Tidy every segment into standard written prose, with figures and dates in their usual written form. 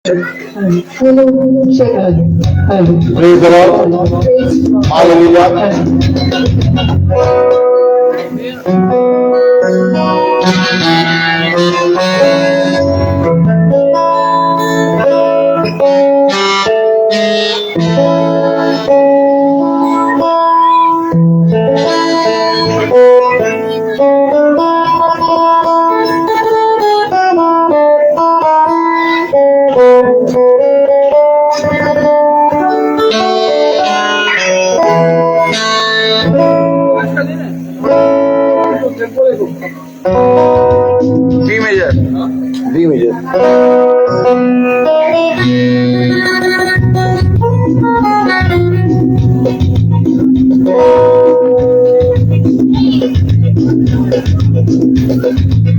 Praise the Lord. Hallelujah. D major. D major.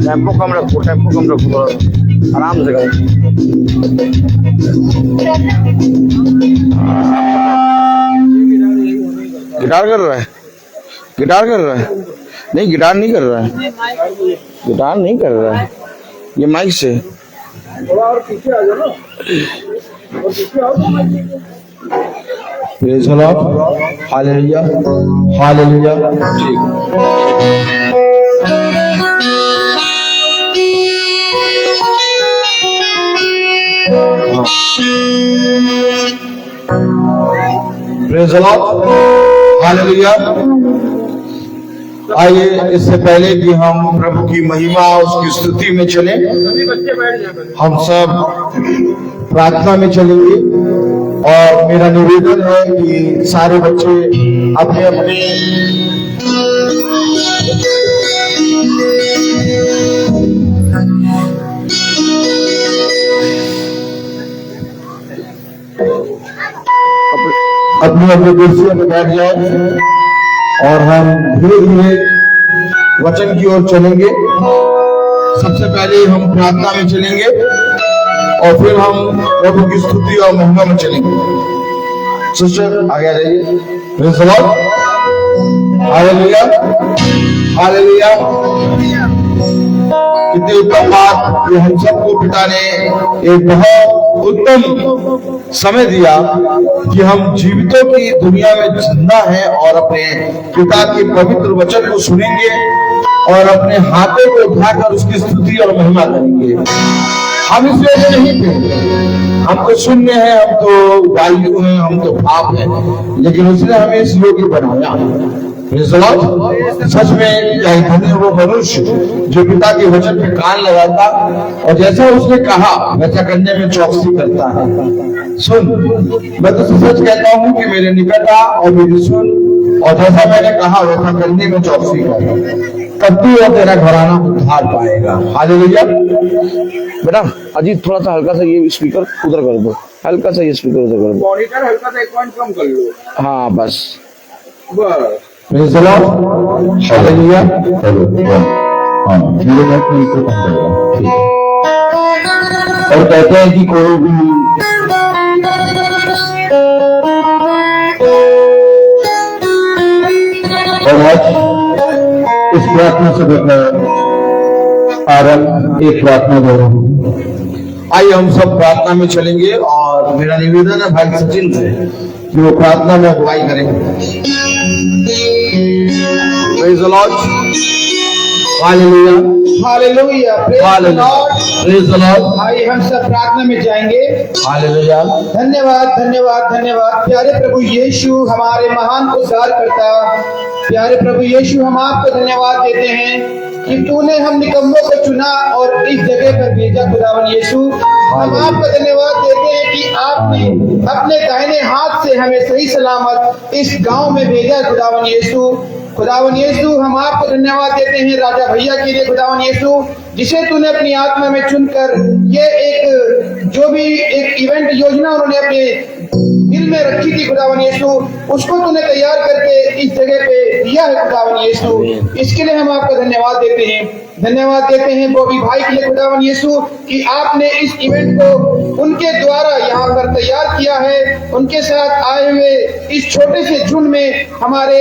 Tempo कम रखो, आराम से गाओ। गिटार कर रहा है, गिटार कर रहा है। नहीं, गिटार नहीं कर रहा है, गिटार नहीं कर रहा है, ये माइक से। थोड़ा और पीछे आ जाओ ना, और पीछे आओ तो माइक से। Praise the Lord, hallelujah, hallelujah. Praise the Lord, hallelujah. आइए, इससे पहले कि हम प्रभु की महिमा उसकी स्तुति में चले, हम सब प्रार्थना में चलेंगे। और मेरा निवेदन है कि सारे बच्चे अपने अपने अपने कुर्सियों पर बैठ जाए और हम धीरे धीरे वचन की ओर चलेंगे। सबसे पहले हम प्रार्थना में चलेंगे और फिर हम प्रभु की स्तुति और महिमा में चलेंगे। सिस्टर आगे आ जाइए। Praise the Lord, hallelujah, hallelujah. कितनी उत्तम बात कि हम सबको पिता ने एक बहुत उत्तम समय दिया कि हम जीवितों की दुनिया में जिंदा हैं और अपने पिता के पवित्र वचन को सुनेंगे और अपने हाथों को उठाकर उसकी स्तुति और महिमा करेंगे। हम इस वजह नहीं थे, हम तो शून्य हैं, हम तो वायु हैं, हम तो पाप हैं, लेकिन उसने हमें इस योग्य बनाया। सच में क्या धन्य वो मनुष्य जो पिता के वचन पे कान लगाता और जैसा उसने कहा वैसा करने में चौकसी करता है। सुन, मैं तो सच कहता हूँ कि मेरे निकट आ और मेरी सुन, और जैसा मैंने कहा वैसा करने में चौकसी कर, तब तू और तेरा घराना उद्धार पाएगा। हालेलुया। बेटा अजीत, थोड़ा सा हल्का सा ये स्पीकर उधर कर दो, हल्का सा ये स्पीकर उधर कर दो, मॉनिटर हल्का सा 1 पॉइंट कम कर लो। हाँ बस। Praise the Lord, hallelujah. हाँ, मेरे माइक में इको कम करेगा। और कहते हैं कि कोई भी और आज इस प्रार्थना से आरंभ एक प्रार्थना दोनों। आइए हम सब प्रार्थना में चलेंगे और मेरा निवेदन है भाई सचिन से कि वो प्रार्थना में अगुवाई करेंगे। Praise the Lord, hallelujah, hallelujah, praise the Lord, praise the Lord. आइए हम सब प्रार्थना में जाएंगे। हालेलुया। धन्यवाद, धन्यवाद, धन्यवाद प्यारे प्रभु यीशु, हमारे महान उद्धार करता प्यारे प्रभु यीशु, हम आपको धन्यवाद देते हैं कि तूने हम निकम्मों को चुना और इस जगह पर भेजा। खुदावन यीशु, हम आपको धन्यवाद देते हैं कि आपने अपने दाहिने हाथ से हमें सही सलामत इस गांव में भेजा। खुदावन यीशु, खुदावन यीशु, हम आपको धन्यवाद देते हैं राजा भैया के लिए। खुदावन यीशु, जिसे तूने अपनी आत्मा में चुनकर ये एक जो भी एक इवेंट योजना उन्होंने अपने दिल में रखी थी खुदावन यीशु, उसको तूने तैयार करके इस जगह पे दिया है खुदावन यीशु। इसके लिए हम आपको धन्यवाद देते हैं। धन्यवाद देते हैं बॉबी भाई के लिए खुदावन यीशु कि आपने इस इवेंट को उनके द्वारा यहाँ पर तैयार किया है उनके साथ आए हुए इस छोटे से झुंड में हमारे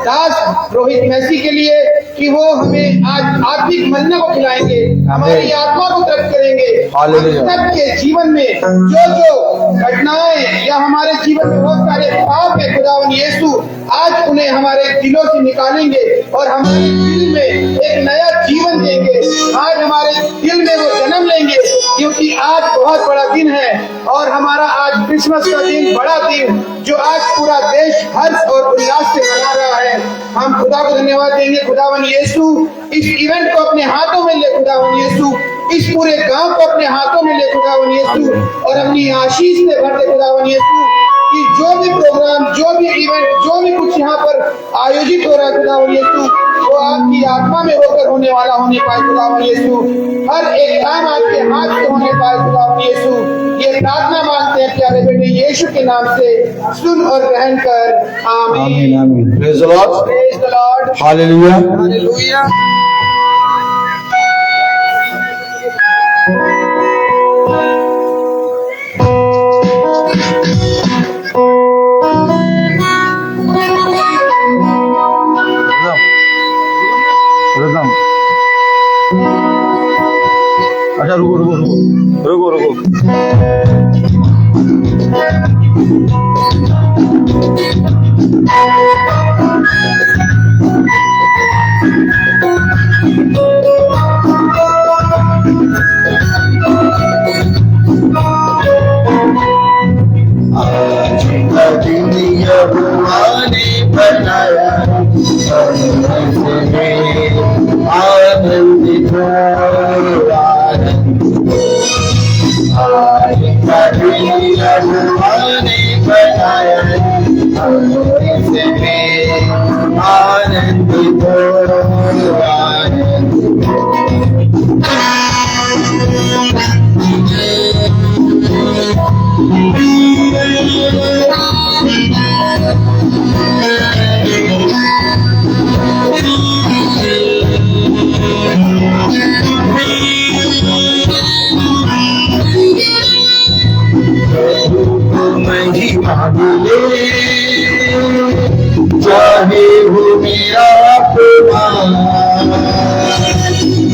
दास रोहित मैसी के लिए कि वो हमें आज आत्मिक मन्ना को खिलाएंगे, हमारी आत्मा को तृप्त करेंगे। सबके जीवन में जो घटनाएं या हमारे जीवन में बहुत सारे पाप है, खुदावन यीशु आज उन्हें हमारे दिलों से निकालेंगे और हमारे दिल में एक नया जीवन देंगे। आज हमारे दिल में वो जन्म लेंगे, क्योंकि आज बहुत बड़ा दिन है और हमारा आज क्रिसमस का दिन, बड़ा दिन जो आज पूरा देश हर्ष और उल्लास से मना रहा है। हम खुदा को धन्यवाद देंगे। खुदावन यीशु इस इवेंट को अपने हाथों में ले, खुदावन यीशु इस पूरे गांव को अपने हाथों में ले, खुदावन यीशु, और अपनी आशीष से भर दे, खुदावन यीशु, कि जो भी प्रोग्राम, जो भी इवेंट, जो भी कुछ यहाँ पर आयोजित हो रहा है, खुदावन यीशु, वो आपकी आत्मा में होकर होने वाला होने पाए, खुदावन यीशु। हर एक काम आपके हाथ से होने पाए, खुदावन यीशु। ये प्रार्थना मांगते हैं प्यारे बेटे यीशु के नाम से, सुन और ग्रहण कर। आमीन, आमीन। Praise the Lord, praise the Lord, hallelujah, hallelujah. अच्छा रुको रुको रुको रुको रुको आज का दिन यहोवा ने बनाया, आनंदित हो, आनंदित हो। आज का दिन यहोवा ने बनाया, आनंदित हो, आनंदित हो। महिमा मिले चाहे हो मेरा अपमान,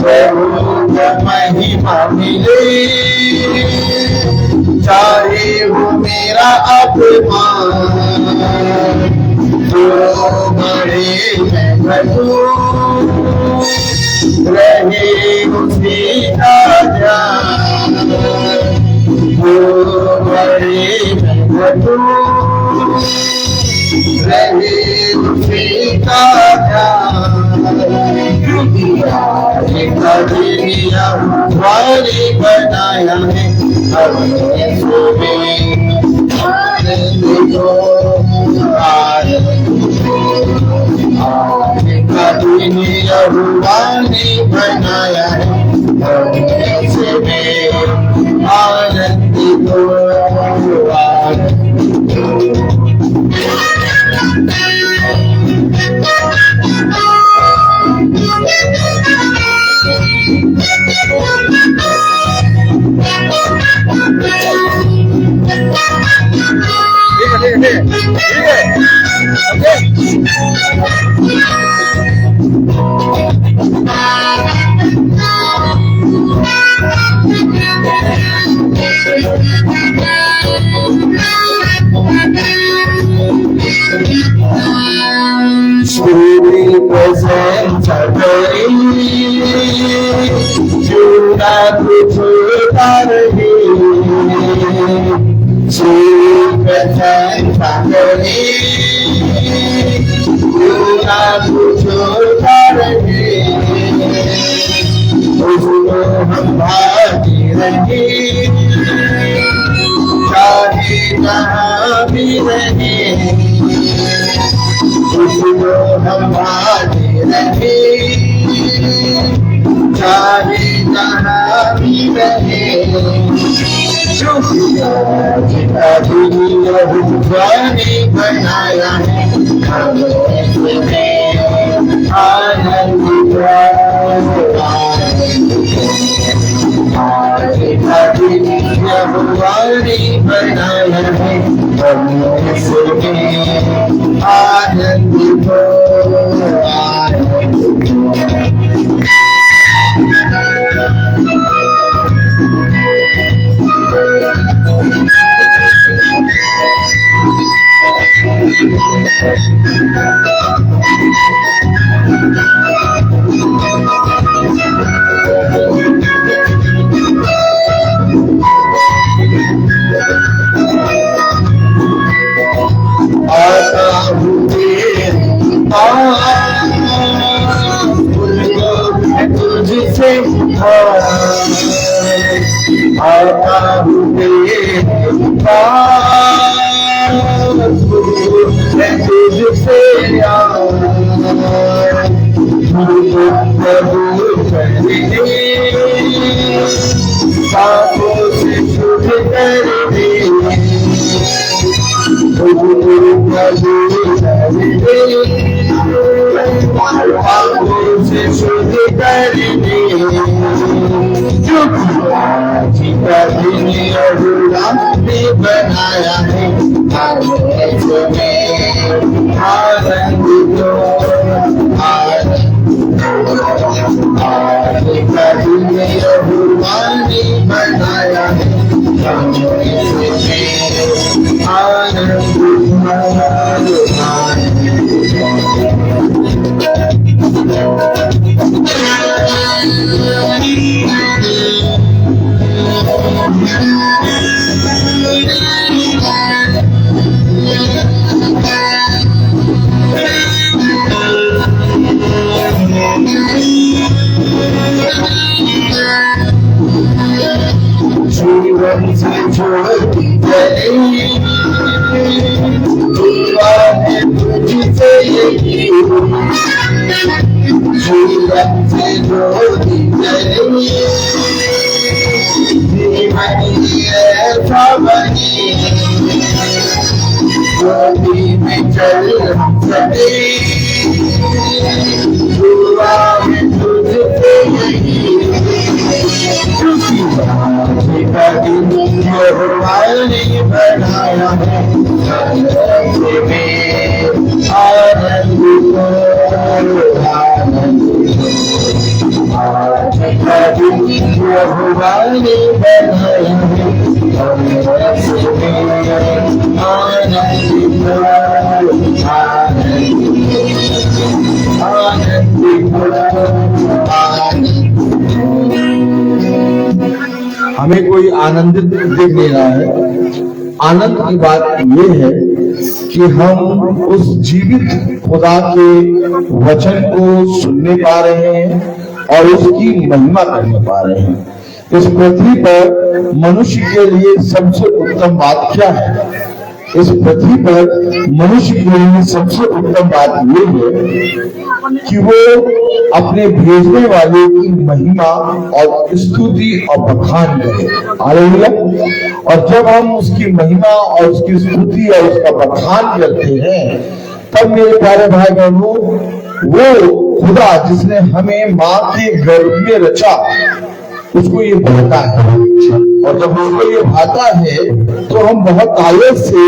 प्रभु को महिमा मिले चाहे हो मेरा अपमान। जो बड़े मैं घटू रहे उसी का ध्यान, जो बड़े रहे उसी का ध्यान। दुनिया वाली बनाया है, आनंद हो, आनंद हो। आज का दुनिया वाली बनाया है, आनंद हो, आनंद हो। Sweet presence of Juda Kuchutarahi, sweet presence of Juda Kuchutarahi, Usko hum bhaagi rahe, chahe jahan bhi rahe, उसको हम भागे रहे, चाहे जहाँ भी रहे। जितना दुनिया ने बनाया है, आनंद जितना दुनिया यहोवाने बनाया है, हम इसमें आनंदित हो, आनंदित हो। तुझसे आता हूँ तेरे पास, तुझसे पापों से शुद्ध कर दे, पापों से शुद्ध कर दे, जिसका दिन यहोवा ने बनाया है, आनंदित हो, आनंदित हो। जिसका दिन यहोवा ने बनाया है, आनंदित हो, जीवन से जोड़ती चली, दीवाने तुझसे यकीन, जीवन से जोड़ती चली, दीवानी ऐसा बनी, जोड़ी में चल सके, दीवाने तुझसे यकीन, जिसका दिन यहोवा ने बनाया है, आनंदित हो, आनंदित हो। जिसका दिन यहोवा ने बनाया है, आनंदित हो, आनंदित हो, आनंदित हो, आनंदित। हमें कोई आनंदित दिख नहीं रहा है। आनंद की बात ये है कि हम उस जीवित खुदा के वचन को सुनने पा रहे हैं और उसकी महिमा करने पा रहे हैं। इस पृथ्वी पर मनुष्य के लिए सबसे उत्तम बात क्या है? इस पृथ्वी पर मनुष्य के लिए सबसे उत्तम बात ये है कि वो अपने भेजने वाले की महिमा और स्तुति और बखान करे। हालेलुया। और जब हम उसकी महिमा और उसकी स्तुति और उसका बखान करते हैं, तब मेरे प्यारे भाई बहनों, वो खुदा जिसने हमें मां के गर्भ में रचा, उसको ये भाता है। और जब उसको ये भाता है तो हम बहुत आयत से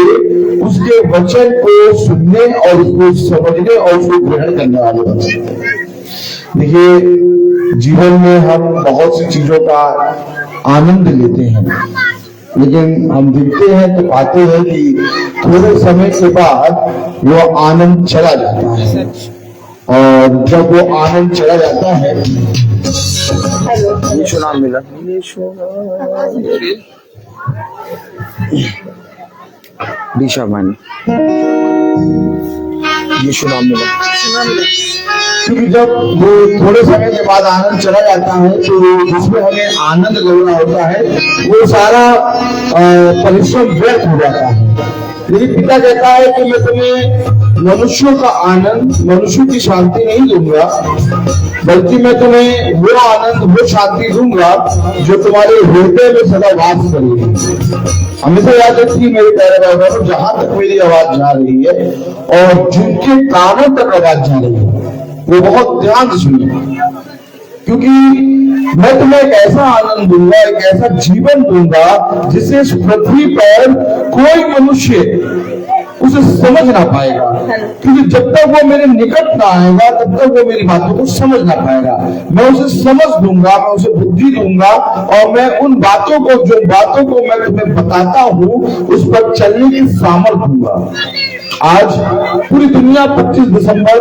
उसके वचन को सुनने और उसको समझने और उसको ग्रहण करने वाले होते हैं। देखिए, जीवन में हम बहुत सी चीजों का आनंद लेते हैं, लेकिन हम देखते हैं तो पाते हैं कि थोड़े समय के बाद वो आनंद चला जाता है। और जब वो आनंद चला जाता है, यीशु नाम मिला, दिशा मानी, यीशु नाम मिला। क्योंकि जब वो थोड़े समय के बाद आनंद चला जाता है तो जिसमें हमें आनंद लेना होता है वो सारा परिश्रम व्यर्थ हो जाता है। लेकिन पिता कहता है कि मैं तुम्हें मनुष्यों का आनंद, मनुष्यों की शांति नहीं दूंगा, बल्कि मैं तुम्हें वो आनंद, वो शांति दूंगा जो तुम्हारे हृदय में सदा वास करेगी। हमेशा याद रखिए मेरे प्यारे भाइयों, जहां तक मेरी आवाज जा रही है और जिनके कानों तक आवाज जा रही है, वो बहुत ध्यान से सुनिए, क्योंकि मैं तुम्हें एक ऐसा आनंद दूंगा, एक ऐसा जीवन दूंगा जिसे इस पृथ्वी पर कोई मनुष्य उसे समझ ना पाएगा, क्योंकि जब तक वो मेरे निकट ना आएगा तब तक वो मेरी बातों को समझ ना पाएगा। मैं उसे समझ दूंगा, मैं उसे बुद्धि दूंगा और मैं उन बातों को, जो बातों को मैं तुम्हें बताता हूं, उस पर चलने की सामर्थ दूंगा। आज पूरी दुनिया 25 दिसंबर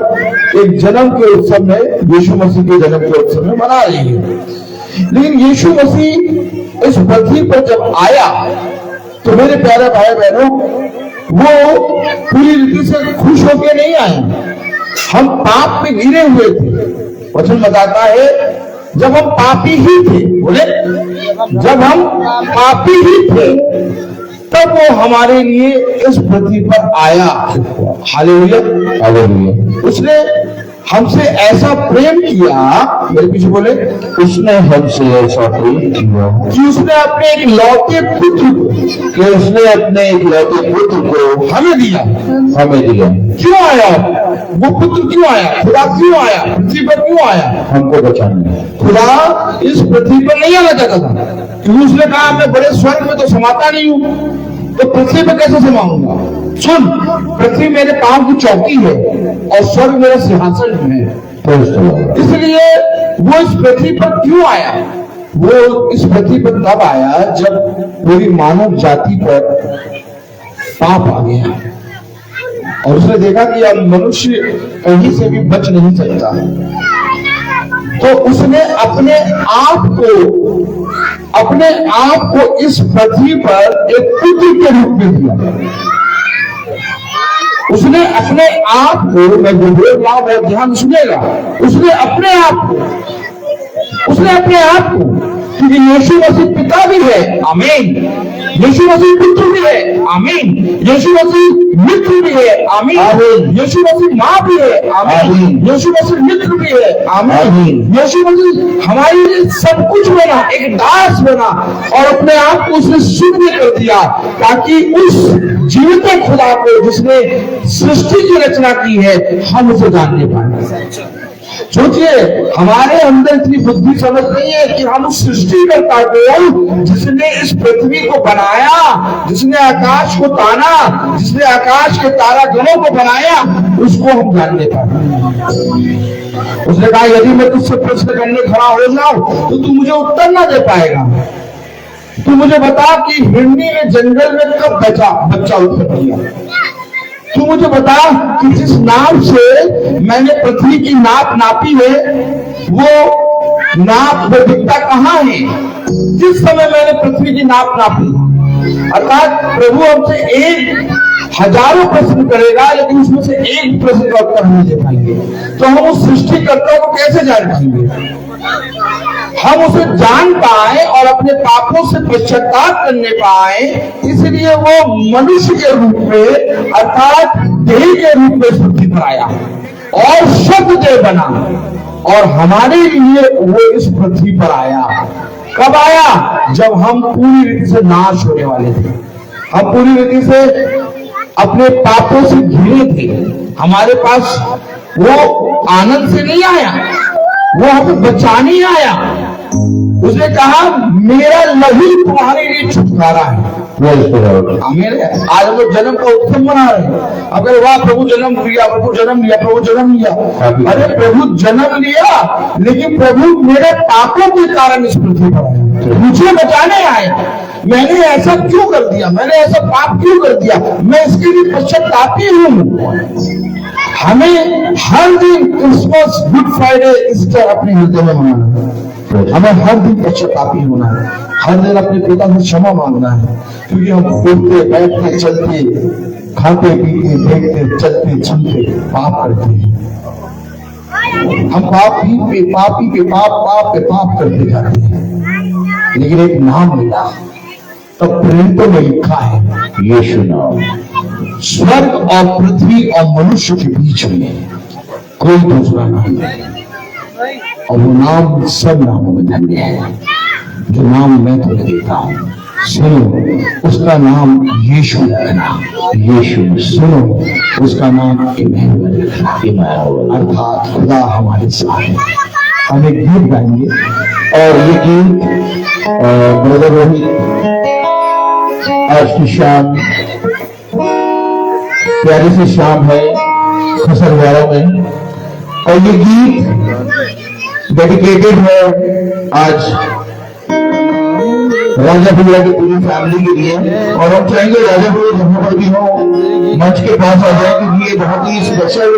एक जन्म के उत्सव में, यीशु मसीह के जन्म के उत्सव में मना रही है। लेकिन यीशु मसीह इस पृथ्वी पर जब आया तो मेरे प्यारे भाई बहनों, वो पूरी रीति से खुश होकर नहीं आए। हम पाप में गिरे हुए थे। वचन बताता है जब हम पापी ही थे, बोले जब हम पापी ही थे तब वो हमारे लिए इस पृथ्वी पर आया। Hallelujah, hallelujah. उसने हमसे ऐसा प्रेम किया, मेरे पीछे बोले, उसने हमसे ऐसा प्रेम किया कि उसने अपने एक लौटे पुत्र को हमें दिया। क्यों आया वो पुत्र? क्यों आया खुदा? क्यों आया पृथ्वी पर? क्यों आया? हमको बचाने। खुदा इस पृथ्वी पर नहीं आना चाहता था, क्योंकि उसने कहा मैं बड़े स्वर्ग में तो समाता नहीं हूं, तो पृथ्वी पर कैसे समाऊंगा? सुन, पृथ्वी मेरे पांव की चौकी है और स्वर्ग मेरा सिंहासन है। इसलिए वो इस पृथ्वी पर क्यों आया? वो इस पृथ्वी पर तब आया जब पूरी मानव जाति पर पाप आ गया और उसने देखा कि अब मनुष्य कहीं से भी बच नहीं सकता, तो उसने अपने आप को इस पृथ्वी पर एक पुत्र के रूप में दिया। उसने अपने आप को, मैं बोल रहा हूं, बहुत ध्यान सुनेगा, उसने अपने आप को, क्योंकि यीशु मसीह पिता भी है, आमीन, यीशु मसीह पुत्र भी है, आमीन, यीशु मसीह मित्र भी है, आमीन, यीशु मसीह माँ भी है, आमीन, यीशु मसीह मित्र भी है, आमीन, यीशु मसीह हमारे लिए सब कुछ बना, एक दास बना और अपने आप को उसने शून्य कर दिया ताकि उस जीवित खुदा को जिसने सृष्टि की रचना की है हम उसे जानने पाए। सोचिए, हमारे अंदर इतनी बुद्धि समझ नहीं है कि हम उस सृष्टिकर्ता को, जिसने इस पृथ्वी को बनाया, जिसने आकाश को ताना, जिसने आकाश के तारागणों को बनाया, उसको हम जानने पाए। उसने कहा यदि मैं तुझसे प्रश्न करने खड़ा हो जाऊं तो तू मुझे उत्तर ना दे पाएगा। तू मुझे बता कि हिरनी ने जंगल में कब बच्चा उत्पन्न किया? तू मुझे बता कि जिस नाप से मैंने पृथ्वी की नाप नापी है, वो नाप वैदिकता कहाँ है? जिस समय मैंने पृथ्वी की नाप नापी, अर्थात प्रभु हमसे 1000 प्रश्न करेगा लेकिन उसमें से एक प्रश्न का उत्तर नहीं दे पाएंगे, तो हम उस सृष्टिकर्ता को कैसे जान पाएंगे? हम उसे जान पाए और अपने पापों से पश्चाताप करने पाए, इसलिए वो मनुष्य के रूप में, अर्थात देह के रूप में पृथ्वी पर आया और शुद्ध देह बना और हमारे लिए वो इस पृथ्वी पर आया। कब आया? जब हम पूरी रीति से नाश होने वाले थे, हम पूरी रीति से अपने पापों से घिरे थे। हमारे पास वो आनंद से नहीं आया, वो हमें बचाने आया। उसने कहा मेरा लहू तुम्हारे लिए छुटकारा है। आज हम लोग जन्म का उत्सव मना रहे हैं। अगर वाह प्रभु जन्म लिया, प्रभु जन्म लिया, प्रभु जन्म लिया। अरे प्रभु जन्म लिया, लेकिन प्रभु मेरे पापों के कारण इस पृथ्वी पर आया, मुझे बचाने आया। मैंने ऐसा क्यों कर दिया? मैंने ऐसा पाप क्यों कर दिया? मैं इसके लिए पश्चातापी हूं। हमें हर दिन क्रिसमस, गुड फ्राइडे, ईस्टर अपने हृदय में मनाना है। हमें हर दिन पश्चातापी होना है, हर दिन अपने पिता से क्षमा मांगना है, क्योंकि हम उठते बैठते चलते खाते पीते देखते चलते सुनते पाप करते हैं। हम पापी पे पाप करते जाते हैं। लेकिन एक नाम मिला, तब प्रेरितों में लिखा है यीशु नाम। स्वर्ग और पृथ्वी और मनुष्य के बीच में कोई दूसरा नाम नहीं, और वो नाम सब नामों में धन्य है। जो नाम मैं तुम्हें देता हूं, सुनो, उसका नाम यीशु रखना। यीशु सुनो, उसका नाम इम्मानुएल, अर्थात खुदा हमारे साथ है। हम एक गीत गाएंगे और ये गीत ब्रदर रोहित आज की शाम प्यारी सी शाम है खसरवाड़ा में और ये गीत डेडिकेटेड है आज राजा भैया की पूरी फैमिली के लिए और हम चाहेंगे राजा भैया जहां पर भी हो मंच के पास आ जाए क्योंकि ये बहुत ही स्पेशल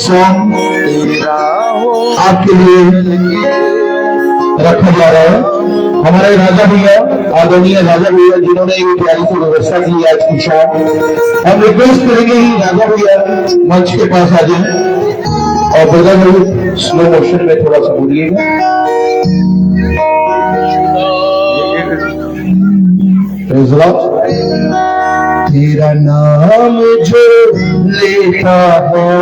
सॉन्ग आपके लिए रखा जा रहा है। हमारे राजा भैया आदरणीय राजा भैया जिन्होंने एक प्यारी सी व्यवस्था की आज की शाम, हम रिक्वेस्ट करेंगे ही राजा भैया मंच के पास आ जाए और ब्रदर भैया स्लो मोशन में थोड़ा सा बोलिएगा। तेरा नाम जो लेता है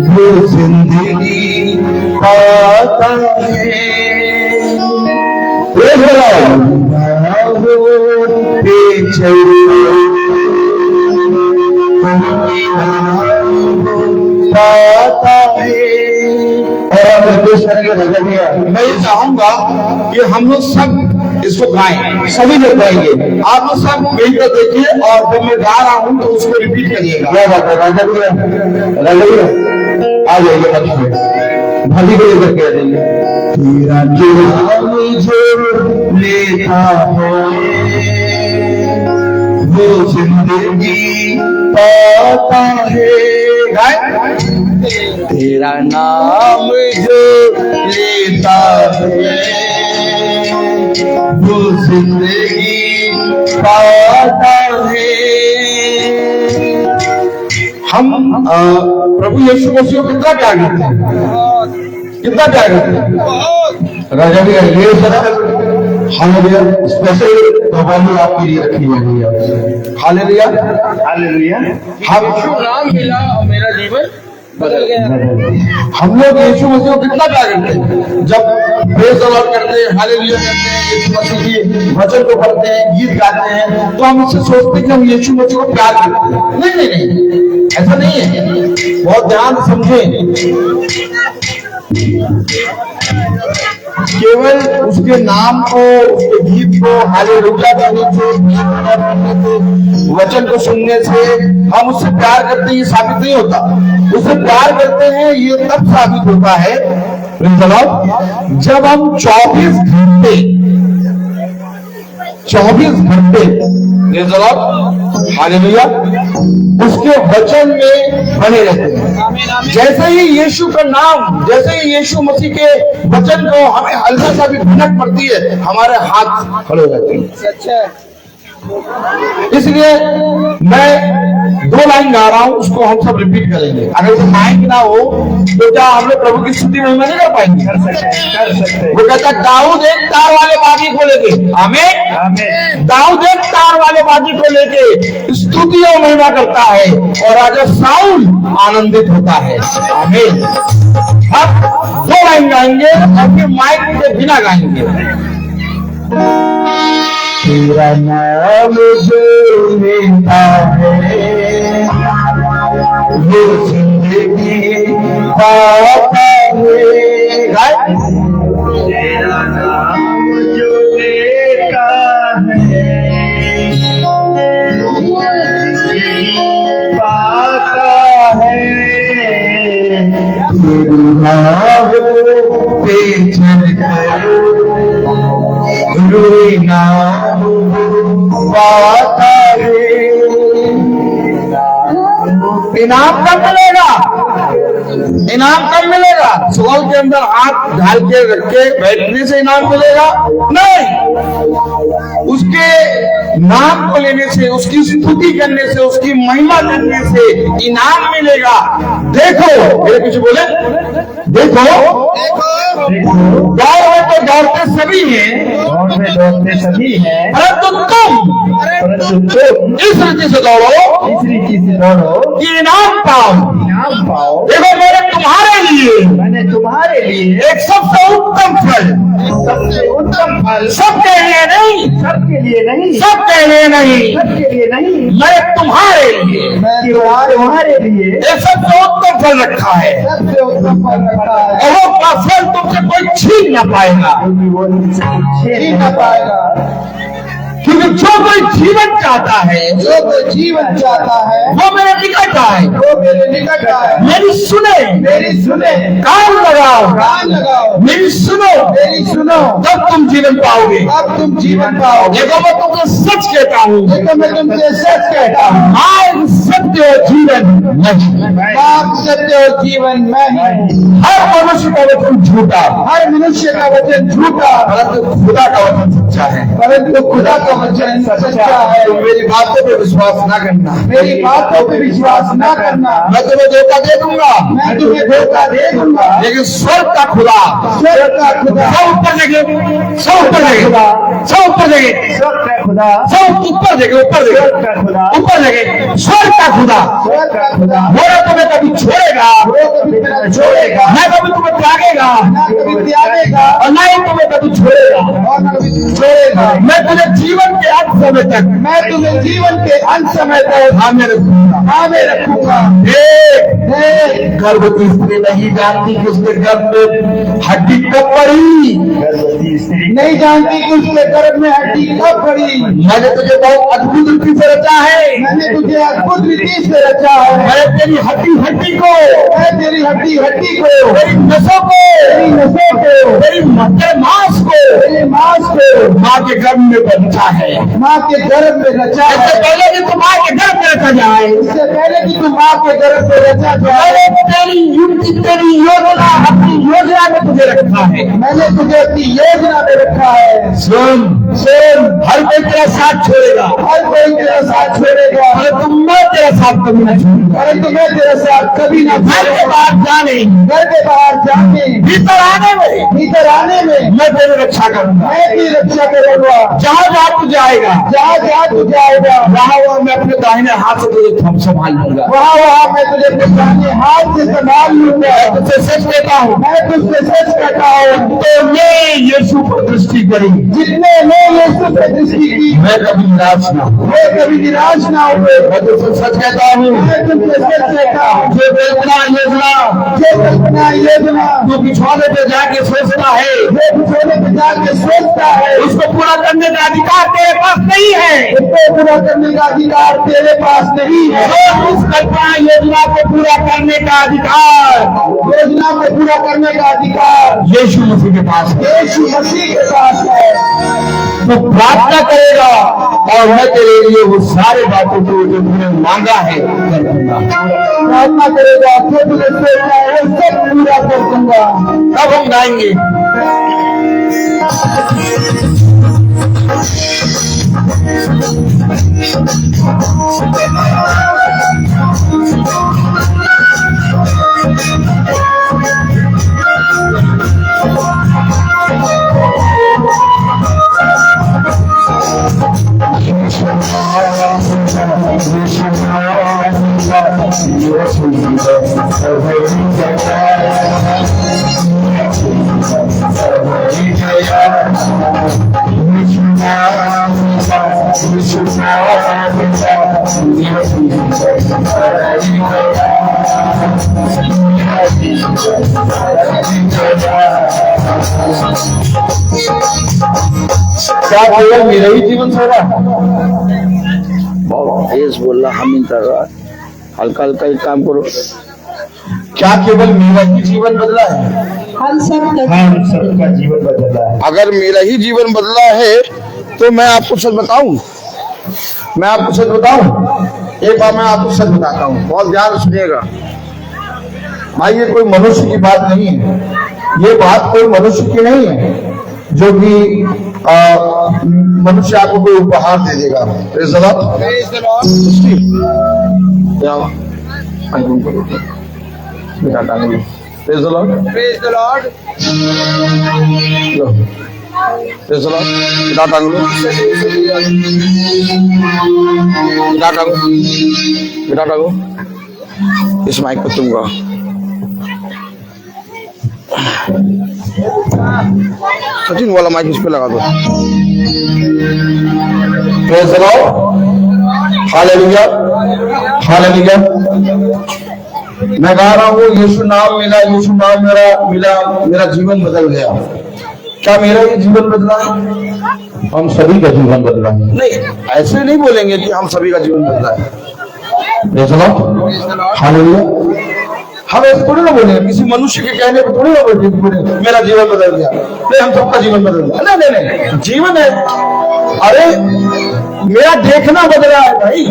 वो जिंदगी पाता है। पाता है। और मैं ये चाहूंगा कि हम लोग सब इसको गाएं, सभी लोग गाएंगे। आप लोग सब मिलकर देखिए और जब मैं गा रहा हूं तो उसको रिपीट करिएगा। क्या बात है राजा भैया, राजा भैया आ जाइए मंच में, भाभी को लेकर के आ जाइए। तेरा नाम जो लेता है वो जिंदगी पाता है। तेरा नाम जो लेता है वो जिंदगी पाता है। हम प्रभु यीशु मसीह को कितना प्यार करते हैं, कितना प्यार करते हैं। राजा भैया ये जरा हालेलुया स्पेशल कवाली आपके लिए रखी गई है। Hallelujah hallelujah. हम नाम मिला और मेरा जीवन बदल गया। हम लोग यीशु मसीह को कितना प्यार करते हैं। जब प्रेज़ द लॉर्ड करते हैं, हालेलुया करते हैं, यीशु मसीह की वचन को पढ़ते हैं, गीत गाते हैं, तो हम इससे सोचते हैं कि हम यीशु मसीह को प्यार करते हैं। नहीं नहीं नहीं, ऐसा नहीं है। बहुत ध्यान समझें, केवल उसके नाम को, उसके गीत को हालेलुया कहने से, वचन को सुनने से हम उससे प्यार करते हैं ये साबित नहीं होता। उससे प्यार करते हैं ये तब साबित होता है जब हम 24 घंटे हालेलुया उसके वचन में बने रहते हैं। जैसे ही यीशु का नाम, जैसे ही यीशु मसीह के वचन को हमें हल्का सा भी भनक पड़ती है, हमारे हाथ खड़े हो जाते हैं। इसलिए मैं 2 लाइन गा रहा हूं, उसको हम सब रिपीट करेंगे। अगर वो माइक ना हो तो क्या हम लोग प्रभु की स्तुति में नहीं कर पाएंगे? कर सकते। वो कहता दाऊद एक तार वाले बागी को लेके, आमीन, दाऊद एक तार वाले बागी को लेके स्तुति और महिमा करता है और राजा साउल आनंदित होता है। आमीन। अब 2 लाइन गाएंगे और फिर माइक के बिना गाएंगे। तेरा नाम जो लेता है वो जिंदगी पाता है। तेरा नाम जो लेता है वो जिंदगी पाता है। पे चढ़कर रोई ना पाता है। इनाम कब मिलेगा? इनाम कब मिलेगा? सोल के अंदर हाथ ढाल के रख के बैठने से इनाम मिलेगा? नहीं, उसके नाम को लेने से, उसकी स्तुति करने से, उसकी महिमा करने से इनाम मिलेगा। देखो मेरे कुछ बोले, देखो दौड़ में तो दौड़ते सभी हैं, परंतु तुम इस रीति से दौड़ो कि इनाम पाओ। देखो मेरे तुम्हारे लिए मैंने तुम्हारे लिए एक सबसे उत्तम फल, सबसे उत्तम फल सबके लिए नहीं, सबके लिए नहीं, सबके लिए नहीं, सबके लिए नहीं, मैं तुम्हारे लिए मैं तुम्हारे लिए एक सबसे उत्तम फल रखा है, सबसे उत्तम फल रखा है, और वो का फल तुमसे कोई छीन ना पाएगा। क्योंकि वो छीन न पाएगा। क्योंकि जो कोई जीवन चाहता है जो कोई जीवन चाहता है वो मेरे निकट आए, वो मेरे निकट आए, मेरी सुने, मेरी सुने, कान लगाओ, कान लगाओ, मेरी सुनो, मेरी सुनो, तब तुम जीवन पाओगे। अब तुम जीवन पाओगे। देखो मैं तुमसे सच कहता हूँ, देखो मैं तुमसे सच कहता हूँ, मार्ग सत्य और जीवन नहीं। मार्ग सत्य और जीवन मैं ही। हर मनुष्य का वचन झूठा, हर मनुष्य का वचन झूठा, परंतु खुदा का वचन सच्चा है। परंतु खुदा का वचन सच्चा है। तुम मेरी बातों पर विश्वास ना करना, मेरी बातों पर विश्वास न करना, मैं तुम्हें धोखा दे दूंगा, मैं तुम्हें धोखा दे दूंगा। लेकिन स्वर्ग का खुदा स्वर्ग का खुदा, सब ऊपर देखे, सब ऊपर देखे, सब ऊपर देखे, स्वर्ग का खुदा, सब ऊपर देखे, ऊपर देखे, स्वर्ग का खुदा, ऊपर देखे, स्वर्ग का खुदा स्वर्ग का खुदा वो ना तुम्हें कभी छोड़ेगा, वो कभी तेरा छोड़ेगा, ना कभी तुम्हें त्यागेगा, ना कभी त्यागेगा, और ना ही तुम्हें कभी छोड़ेगा। और न कभी छोड़ेगा। मैं तुझे जीवन के अंत समय तक मैं तुम्हें जीवन के अंत समय तक थामे रखूंगा। थामे रखूंगा। एक गर्भवती स्त्री नहीं जानती कि उसके गर्भ में हड्डी कब पड़ी, गर्भवती स्त्री नहीं जानती कि उसके गर्भ में हड्डी कब पड़ी। मैंने तुझे बहुत अद्भुत रीति से रचा है, मैंने तुझे अद्भुत रीति से रचा है। मैं तेरी हड्डी हड्डी को, मैं तेरी हड्डी हड्डी को, तेरी नसों को, तेरी नसों को, तेरी मांस को तेरे मांस को माँ के गर्भ में बचा है। माँ के गर्भ में रचा इससे है। पहले कि तुम माँ के गर्भ में रखा जाए, इससे पहले कि तुम माँ के गर्भ में रचा जाए, मैंने तेरी योजना, अपनी योजना में तुझे रखा है। मैंने तुझे अपनी योजना में रखा है। सुन, हर कोई तेरा साथ छोड़ेगा, हर कोई तेरा साथ छोड़ेगा, परंतु मैं तेरा साथ कभी न छोड़ूंगा। परंतु मैं तेरा साथ कभी न घर के छोड़ूंगा। बाहर जाने, घर के बाहर जाने, भीतर आने में भीतर आने में मैं तेरी रक्षा करूंगा। मैं तेरी रक्षा करूंगा। जहाँ जहाँ तू जाएगा, जहाँ जहाँ तू जाएगा, वहाँ मैं अपने दाहिने हाथ से तुझे थम संभाल लूंगा। वहाँ वहाँ मैं तुझे अपने दाहिने हाथ से संभाल लूंगा। मैं तुझसे सच कहता हूँ, मैं तुझसे सच कहता हूँ, तो मैं यीशु पर दृष्टि करी, जितने ने यीशु पे दृष्टि की, मैं कभी निराश ना हूँ। वे कभी निराश ना हुए। मैं तुझसे सच कहता हूँ, मैं तुझसे सच कहता हूँ, जो कल्पना योजना जो कल्पना योजना तू बिछौने पे जाके सोचता है, जो बिछोने पे जाके सोचता है, उसको पूरा करने का अधिकार तेरे पास नहीं है। उसको पूरा करने का अधिकार तेरे पास नहीं है। जो उस कल्पना योजना को पूरा करने का अधिकार योजना को पूरा करने का अधिकार यीशु मसीह के पास है। यीशु मसीह के पास है। तू प्रार्थना करेगा और मैं तेरे लिए वो सारे बातों को जो तूने मांगा है कर दूंगा। प्रार्थना करेगा जो तुझे सोचना है वो सब पूरा कर दूंगा। तब हम गाएंगे, क्या केवल मेरा ही जीवन हो रहा है? बहुत तेज बोल रहा, हम कर रहा, हल्का हल्का ही काम करो। क्या केवल मेरा ही जीवन बदला है? हम सबका जीवन बदला है। अगर मेरा ही जीवन बदला है तो मैं आपको सच बताऊं, मैं आपको सच बताऊं, एक बार मैं आपको सच बताता हूँ, बहुत ध्यान से सुनिएगा। भाई ये कोई मनुष्य की बात नहीं है, ये बात कोई मनुष्य की नहीं है जो कि मनुष्य आपको कोई उपहार दे देगा। Praise the Lord. क्या बेटा टांग लो। Praise the Lord. Praise the Lord. Low. Praise the Lord. बेटा टांग लो, बेटा टांगो, बेटा टांगो। इस माइक पर तुम गाओ। सचिन वाला माइक इस पे लगा दो। Praise the Lord, hallelujah, hallelujah. मैं गा रहा हूँ, यीशु नाम मिला, यीशु नाम मेरा मिला, मेरा जीवन बदल गया। क्या मेरा ये जीवन बदला है? हम सभी का जीवन बदला है। नहीं, ऐसे नहीं बोलेंगे कि हम सभी का जीवन बदला है। Praise the Lord, hallelujah. हम ऐसे थोड़ी ना बोले, किसी मनुष्य के कहने पर थोड़ी ना बोले मेरा जीवन बदल गया, नहीं हम सबका जीवन बदल गया। नहीं नहीं नहीं, जीवन है, अरे मेरा देखना बदला है भाई।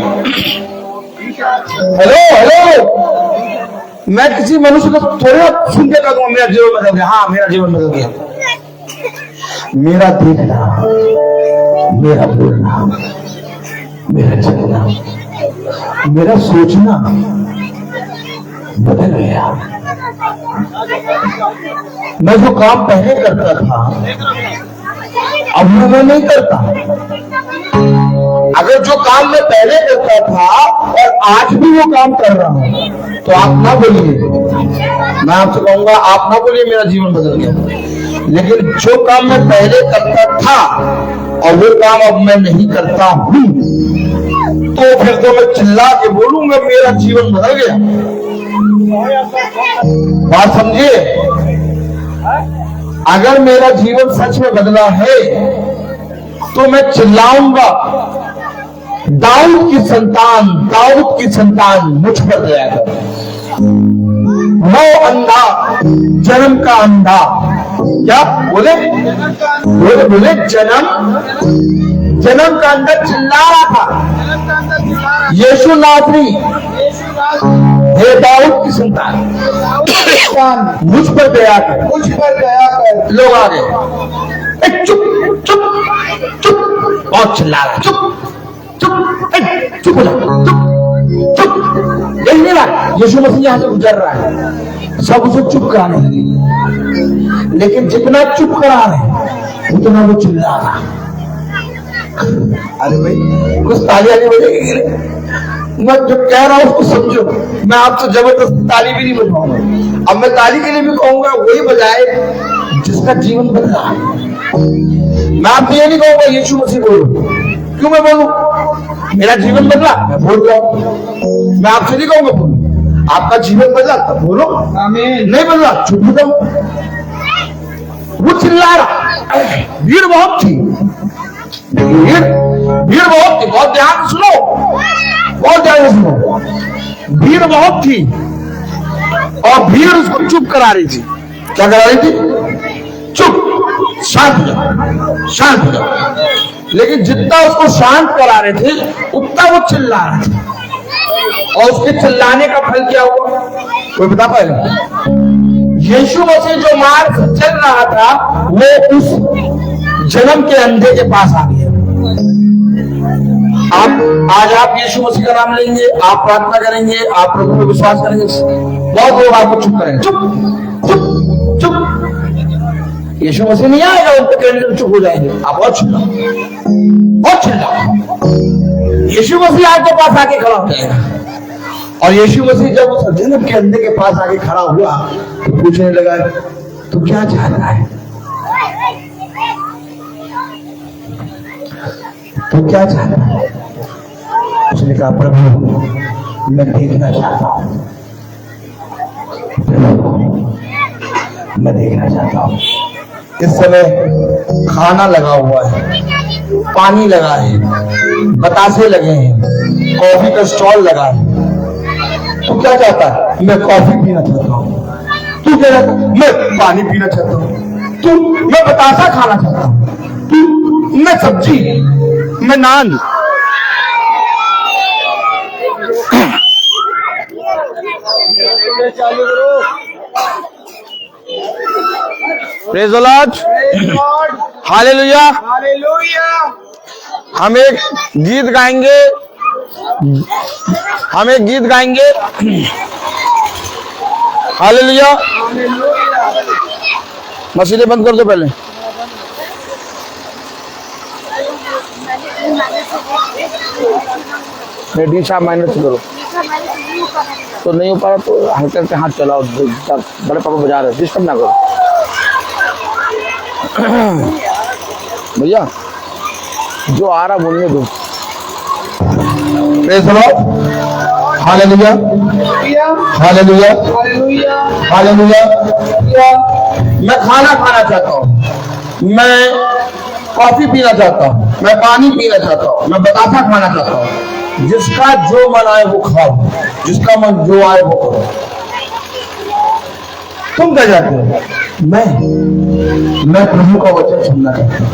हेलो हेलो, मैं किसी मनुष्य को थोड़ी ना सुन के कहूंगा मेरा जीवन बदल गया। हाँ मेरा जीवन बदल गया। मेरा देखना, मेरा बोलना, मेरा चलना, मेरा सोचना बदल गया। मैं जो काम पहले करता था अब मैं नहीं करता। अगर जो काम मैं पहले करता था और आज भी वो काम कर रहा हूं तो आप ना बोलिए, मैं आपसे कहूंगा आप ना बोलिए मेरा जीवन बदल गया। लेकिन जो काम मैं पहले करता था और वो काम अब मैं नहीं करता हूं तो फिर तो मैं चिल्ला के बोलूंगा मेरा जीवन बदल गया। बात समझिए, अगर मेरा जीवन सच में बदला है तो मैं चिल्लाऊंगा दाऊद की संतान मुझ पर दया कर। नौ अंधा जन्म का अंधा, क्या बोले बोले बोले जन्म का अंधा चिल्ला रहा था, यीशु नासरी हे दाऊद की संतान मुझ पर दया कर, मुझ पर दया कर। लोग आ गए, चुप चुप चुप, बहुत चिल्ला रहा, चुप चुप चुप हो जा, चुप चुप। यही नहीं रहा, यीशु मसीह यहां से गुजर रहा है, सब उसे चुप कराने लगे। लेकिन जितना चुप करा रहे उतना वो चिल्ला रहा। अरे भाई कुछ तालियां नहीं बजेगी, मैं जो कह रहा हूं उसको समझो। मैं आपसे जबरदस्त ताली भी नहीं बजवाऊंगा। अब मैं ताली के लिए भी कहूंगा वही बजाए जिसका जीवन बदला। मैं आपसे ये नहीं कहूंगा यीशु मसीह बोलो, क्यों मैं बोलूं? मेरा जीवन बदला, मैं बोल रहा हूं। मैं आपसे नहीं कहूंगा बोलो, आपका जीवन बदला तब बोलो। आमीन। नहीं बदला चुप हो जाओ। वो चिल्ला रहा, भीड़ बहुत थी, भीड़ बहुत थी, बहुत ध्यान से सुनो, बहुत ध्यान से सुनो। भीड़ बहुत थी और भीड़ उसको चुप करा रही थी। क्या करा रही थी? चुप, शांत हो जाओ, शांत हो जाओ। लेकिन जितना उसको शांत करा रहे थे उतना वो चिल्ला रहे थे। और उसके चिल्लाने का फल क्या हुआ कोई बता पाएगा? यीशु मसीह जो मार्ग से चल रहा था वो उस जन्म के अंधे के पास आ गया। आज आप यीशु मसीह का नाम लेंगे, आप प्रार्थना करेंगे, आप प्रभु में विश्वास करेंगे, बहुत लोग आपको चुप करेंगे, चुप चुप चुप। यीशु मसीह नहीं आएगा उनको कहने से चुप हो जाएंगे, आप बहुत चिल्लाओ, बहुत चिल्लाओ। यीशु मसीह आपके पास आके खड़ा हो जाएगा। और यीशु मसीह जब उस जन्म के अंधे के पास आके खड़ा हुआ तो पूछने लगा तू क्या चाहता है? तो क्या चाहता है? उसने कहा प्रभु मैं देखना चाहता हूं, मैं देखना चाहता हूं। इस समय खाना लगा हुआ है, पानी लगा है, बतासे लगे हैं, कॉफी का स्टॉल लगा है। तू क्या चाहता है? मैं कॉफी पीना चाहता हूँ। तू क्या चाहता है? मैं पानी पीना चाहता हूँ। तू मैं बतासा खाना चाहता हूँ। तू मैं सब्जी, मैं नान। Praise the Lord, hallelujah. हम एक गीत गाएंगे, हालेलुया। मशीनें बंद कर दो पहले। नहीं डीसा माइनस करो तो नहीं हो पा रहा तो हल्के हल्के हाथ चलाओ, बड़े पापा बजा रहे, डिस्टर्ब ना करो भैया, जो आ रहा बोलने दो। Praise the Lord, hallelujah, hallelujah, hallelujah. मैं खाना खाना चाहता हूँ, मैं कॉफी पीना चाहता हूँ, मैं पानी पीना चाहता हूँ, मैं बतासा खाना चाहता हूँ। जिसका जो मन आए वो खाओ, जिसका मन जो आए वो करो। तुम क्या चाहते हो? मैं प्रभु का वचन सुनना चाहता हूँ।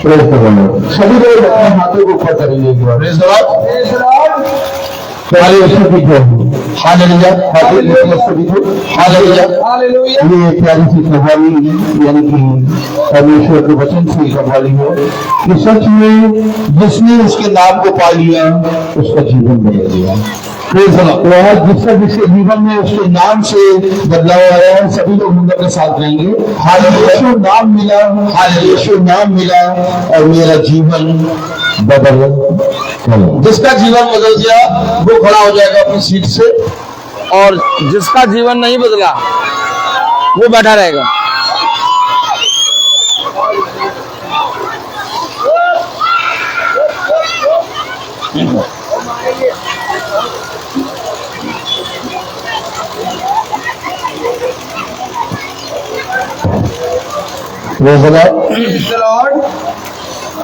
Praise the Lord. सभी लोग अपने हाथों को ऊपर करेंगे एक बार। Praise the Lord, praise the Lord. Hallelujah, hallelujah, सभी को हालेलुया, हालेलुया। ये प्यारी सी कहानी यानी कि परमेश्वर के वचन से कहानी है कि सच में जिसने उसके नाम को पा लिया उसका जीवन बदल गया। जिसका जिसके जीवन में उसके नाम से बदलाव आया है, सभी लोग मुंडा के साथ रहेंगे। हालेलुया, नाम मिला, हालेलुया, नाम मिला और मेरा जीवन बदल गया। जिसका जीवन बदल गया वो खड़ा हो जाएगा अपनी सीट से, और जिसका जीवन नहीं बदला वो बैठा रहेगा।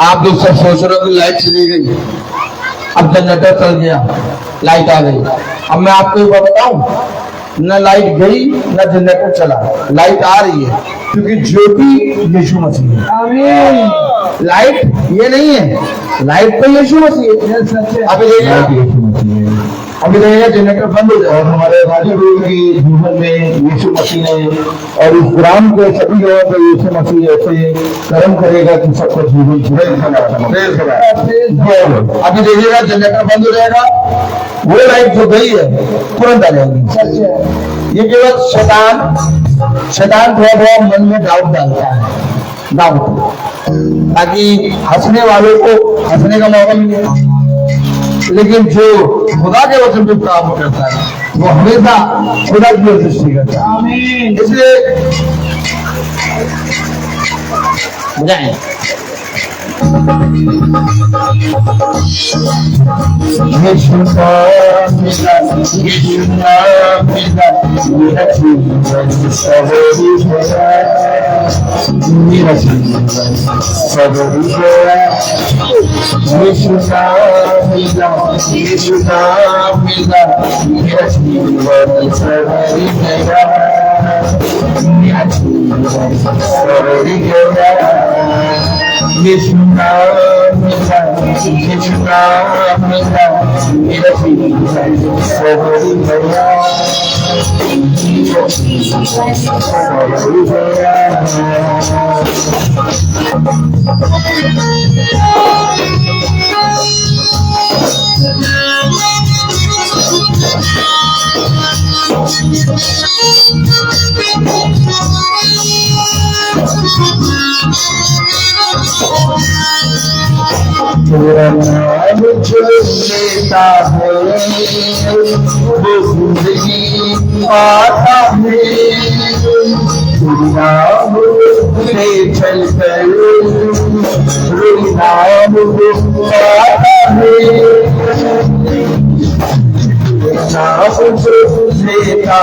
आप लोग सब सोच रहे हो कि लाइट चली गई, अब जनरेटर चल गया, लाइट आ गई। अब मैं आपको एक बात बताऊं, न लाइट गई न जनरेटर चला, लाइट आ रही है क्योंकि ज्योति यीशु मसीह है। आमीन। लाइट ये नहीं है, लाइट तो यीशु मसीह है। अभी देखिएगा जनरेटर बंद हो जाए और हमारे राजा गुरु के जीवन में यीशु मसीह ने और इस ग्राम के सभी लोगों पर यीशु मसीह ऐसे कर्म करेगा कि सबका जीवन अभी देखिएगा जनरेटर बंद हो जाएगा, वो लाइट जो गई है तुरंत आ जाएगी। ये केवल शैतान थोड़ा थोड़ा मन में डाउट डालता है, डाउट, ताकि हंसने वालों को हंसने का मौका मिले। लेकिन जो खुदा के वचन पे काम करता है वो हमेशा खुदा की दृष्टि करता है। इसलिए बुझाएं तेरा नाम जो लेता है वो जिंदगी पाता है। नाम से चल कर नाम पाता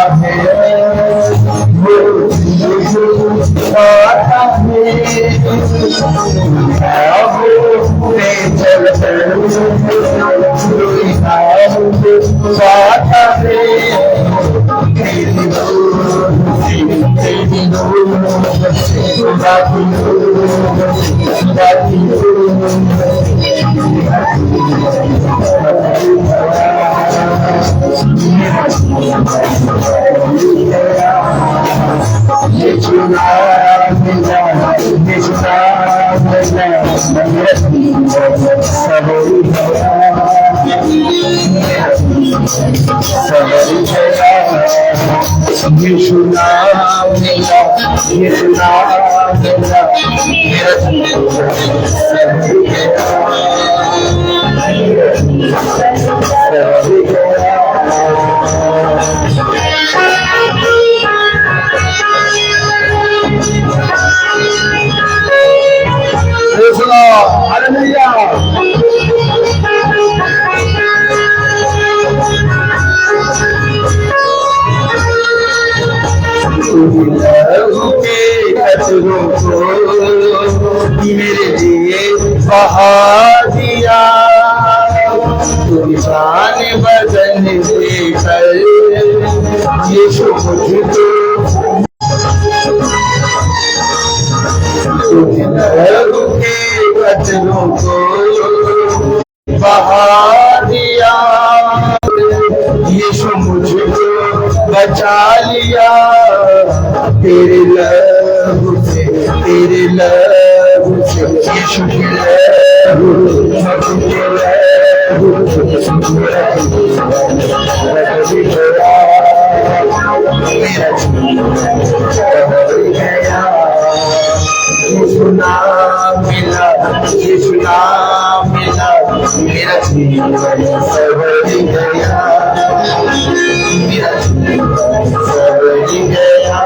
है। नाम जो लेता है वो जिंदगी पाता है। बहा दिया, तूफान बदन देकर यीशु मुझको लहू के कतलों को बहा दिया, यीशु मुझको बचा लिया, तेरे लहू से, तेरे लहू से, यीशु के लहू के लहू मेरा यीशु नाम मिला, यीशु नाम मिला, मेरा जीवन सवर गया, मेरा जीवन सवर गया।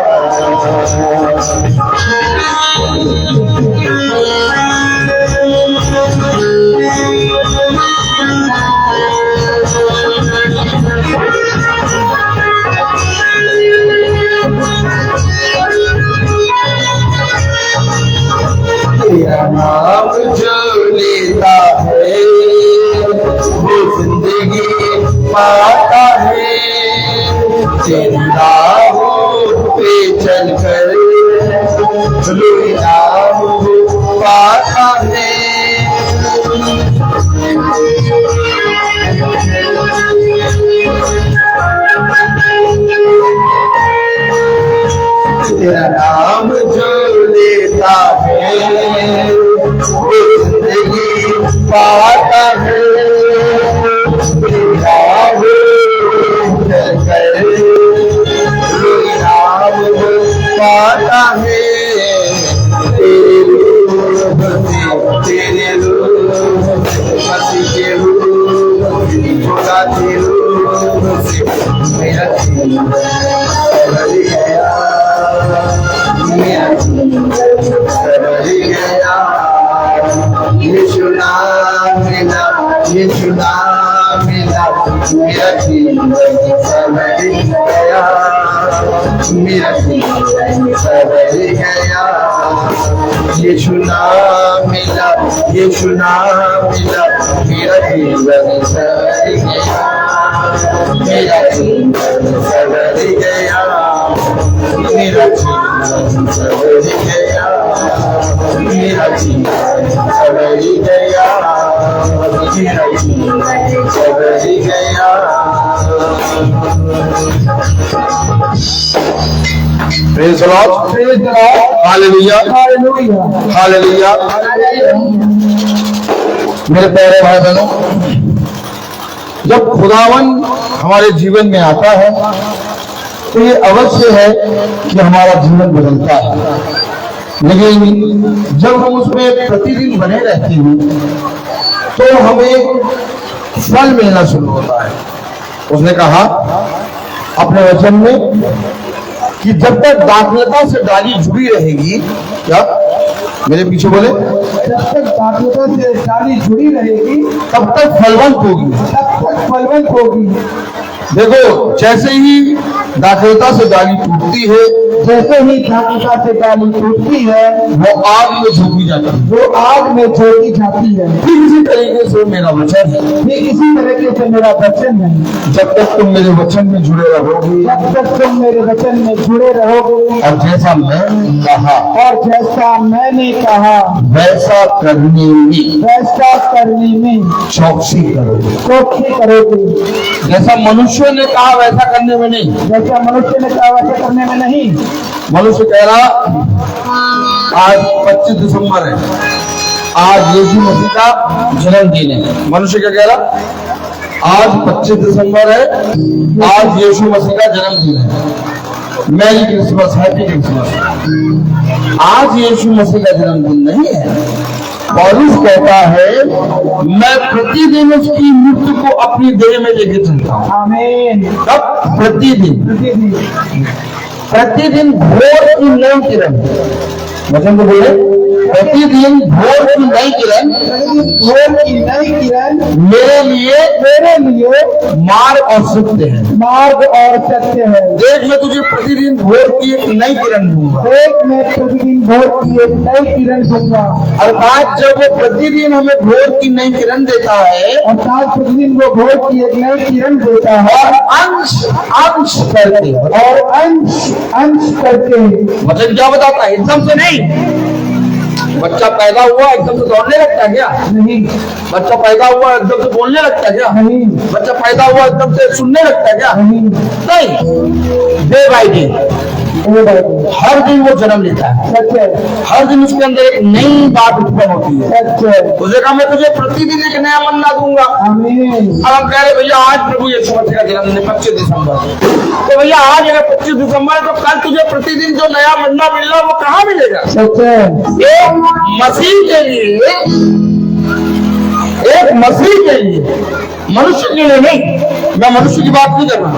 तेरा नाम जो लेता है वो जिंदगी पाता है, तेरी राहों पे चलकर लोई नाम वो पाता है। तेरा नाम जो लेता है वो जिंदगी पाता है, तेरा नाम वो पाता है, तेरे रूह मसीह के रूह खुदा के रूह से मेरा जीवन बदल गया, मेरा जीवन बदल गया। यीशु नाम मिला, यीशु नाम मिला, मेरा जीवन बदल गया, मेरा जीवन बदल गया। यीशु नाम मिला, यीशु नाम मिला, मेरा जीवन बदल गया, मेरा जीवन बदल गया, मेरा जीवन बदल गया, मेरा जीवन बदल गया, मेरा जीवन बदल गया। Praise the Lord, praise the Lord, hallelujah, hallelujah, hallelujah। मेरे प्यारे भाई बहनों, जब खुदावन हमारे जीवन में आता है तो ये अवश्य है कि हमारा जीवन बदलता है, लेकिन जब हम उसमें प्रतिदिन बने रहते हैं तो हमें फल मिलना शुरू होता है। उसने कहा अपने वचन में कि जब तक दाखलता से डाली जुड़ी रहेगी, क्या मेरे पीछे बोले, जब तक दाखलता से डाली जुड़ी रहेगी तब तक फलवंत होगी, तब तक फलवंत होगी। देखो जैसे ही दाखलता से डाली टूटती है, जैसे ही दाखलता से डाली टूटती है वो आग में झोंकी जाती है, वो आग में झोंकी जाती है। ठीक इसी तरीके से मेरा वचन है, ठीक इसी तरीके से मेरा वचन है। जब तक तुम मेरे वचन में जुड़े रहोगे, जब तक तुम मेरे वचन में जुड़े रहोगे और जैसा मैंने कहा, और जैसा मैंने कहा वैसा करने में चौकसी करोगे, चौकसी करोगे। जैसा मनुष्य ने कहा वैसा करने में नहीं। जैसा मनुष्य ने कहा वैसा करने में नहीं। मनुष्य कह रहा आज 25 दिसंबर है, आज यीशु मसीह का जन्मदिन है। मनुष्य क्या कह रहा, आज 25 दिसंबर है, आज यीशु मसीह का जन्मदिन है, मैरी क्रिसमस, हैप्पी क्रिसमस। आज यीशु मसीह का जन्मदिन नहीं है। पौलुस कहता है मैं प्रतिदिन उसकी मृत्यु को अपनी देह में लेके चलता हूँ। आमीन। कब? प्रतिदिन, प्रतिदिन भोर की 9 किरण, वचन को बोले प्रतिदिन भोर की नई किरण भोर की नई किरण मेरे लिए मार्ग और सत्य है। मार्ग और सत्य है। देख, मैं तुझे प्रतिदिन भोर की एक नई किरण दूंगा। देख, मैं प्रतिदिन भोर की एक नई किरण दूंगा। अर्थात जब वो प्रतिदिन हमें भोर की नई किरण देता है, अर्थात प्रतिदिन वो भोर की एक नई किरण देता है और अंश अंश करके, और अंश अंश करके। मतलब क्या बताता है? एकदम से नहीं। बच्चा पैदा हुआ एकदम से दौड़ने लगता है क्या? नहीं। बच्चा पैदा हुआ एकदम से बोलने लगता है क्या? नहीं। बच्चा पैदा हुआ एकदम से सुनने लगता है क्या? नहीं। नहीं। डे बाय डे, हर दिन वो जन्म लेता है। सत्य, हर दिन उसके अंदर एक नई बात उत्पन्न होती है। सत्य। उसे कहा, मैं तुझे प्रतिदिन एक नया मन्ना दूंगा। आमीन। अब हम कह रहे भैया आज प्रभु यीशु मसीह का जन्मदिन है 25 दिसंबर, तो भैया आज अगर 25 दिसंबर है तो कल तुझे प्रतिदिन जो नया मन्ना मिलना वो कहाँ मिलेगा? सत्य। एक मसीह के लिए, एक मसीह के लिए, मनुष्य के लिए नहीं। मैं मनुष्य की बात नहीं कर रहा,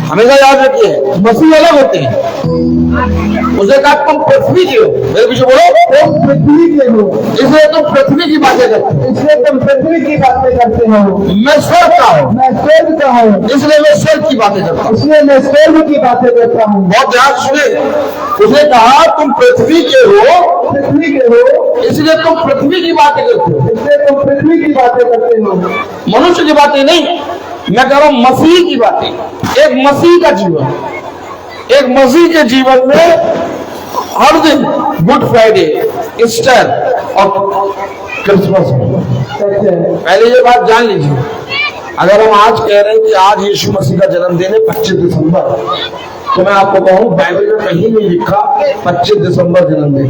हमेशा याद रखिए, मसीह अलग होते हैं। उसे कहा तुम पृथ्वी के हो, मेरे पीछे बोलो, तुम पृथ्वी के हो, इसलिए तुम पृथ्वी की बातें करते हो। इसलिए तुम पृथ्वी की बातें करते हो। मैं स्वर्ग का हूँ, मैं स्वर्ग का हूँ, इसलिए मैं स्वर्ग की बातें करता हूँ। इसलिए मैं स्वर्ग की बातें करता हूँ। बहुत ध्यान सुने, उसने कहा तुम पृथ्वी के हो, पृथ्वी के हो, इसलिए तुम पृथ्वी की बातें करते हो। इसलिए तुम पृथ्वी की बातें करते हो। मनुष्य की बातें नहीं, मैं कह रहा हूं मसीह की बातें। एक मसीह का जीवन, एक मसीह के जीवन में हर दिन गुड फ्राइडे, ईस्टर और क्रिसमस है। पहले ये बात जान लीजिए, अगर हम आज कह रहे हैं कि आज यीशु मसीह का जन्मदिन है 25 दिसंबर, तो मैं आपको कहूं बाइबल में कहीं नहीं लिखा 25 दिसंबर जन्मदिन,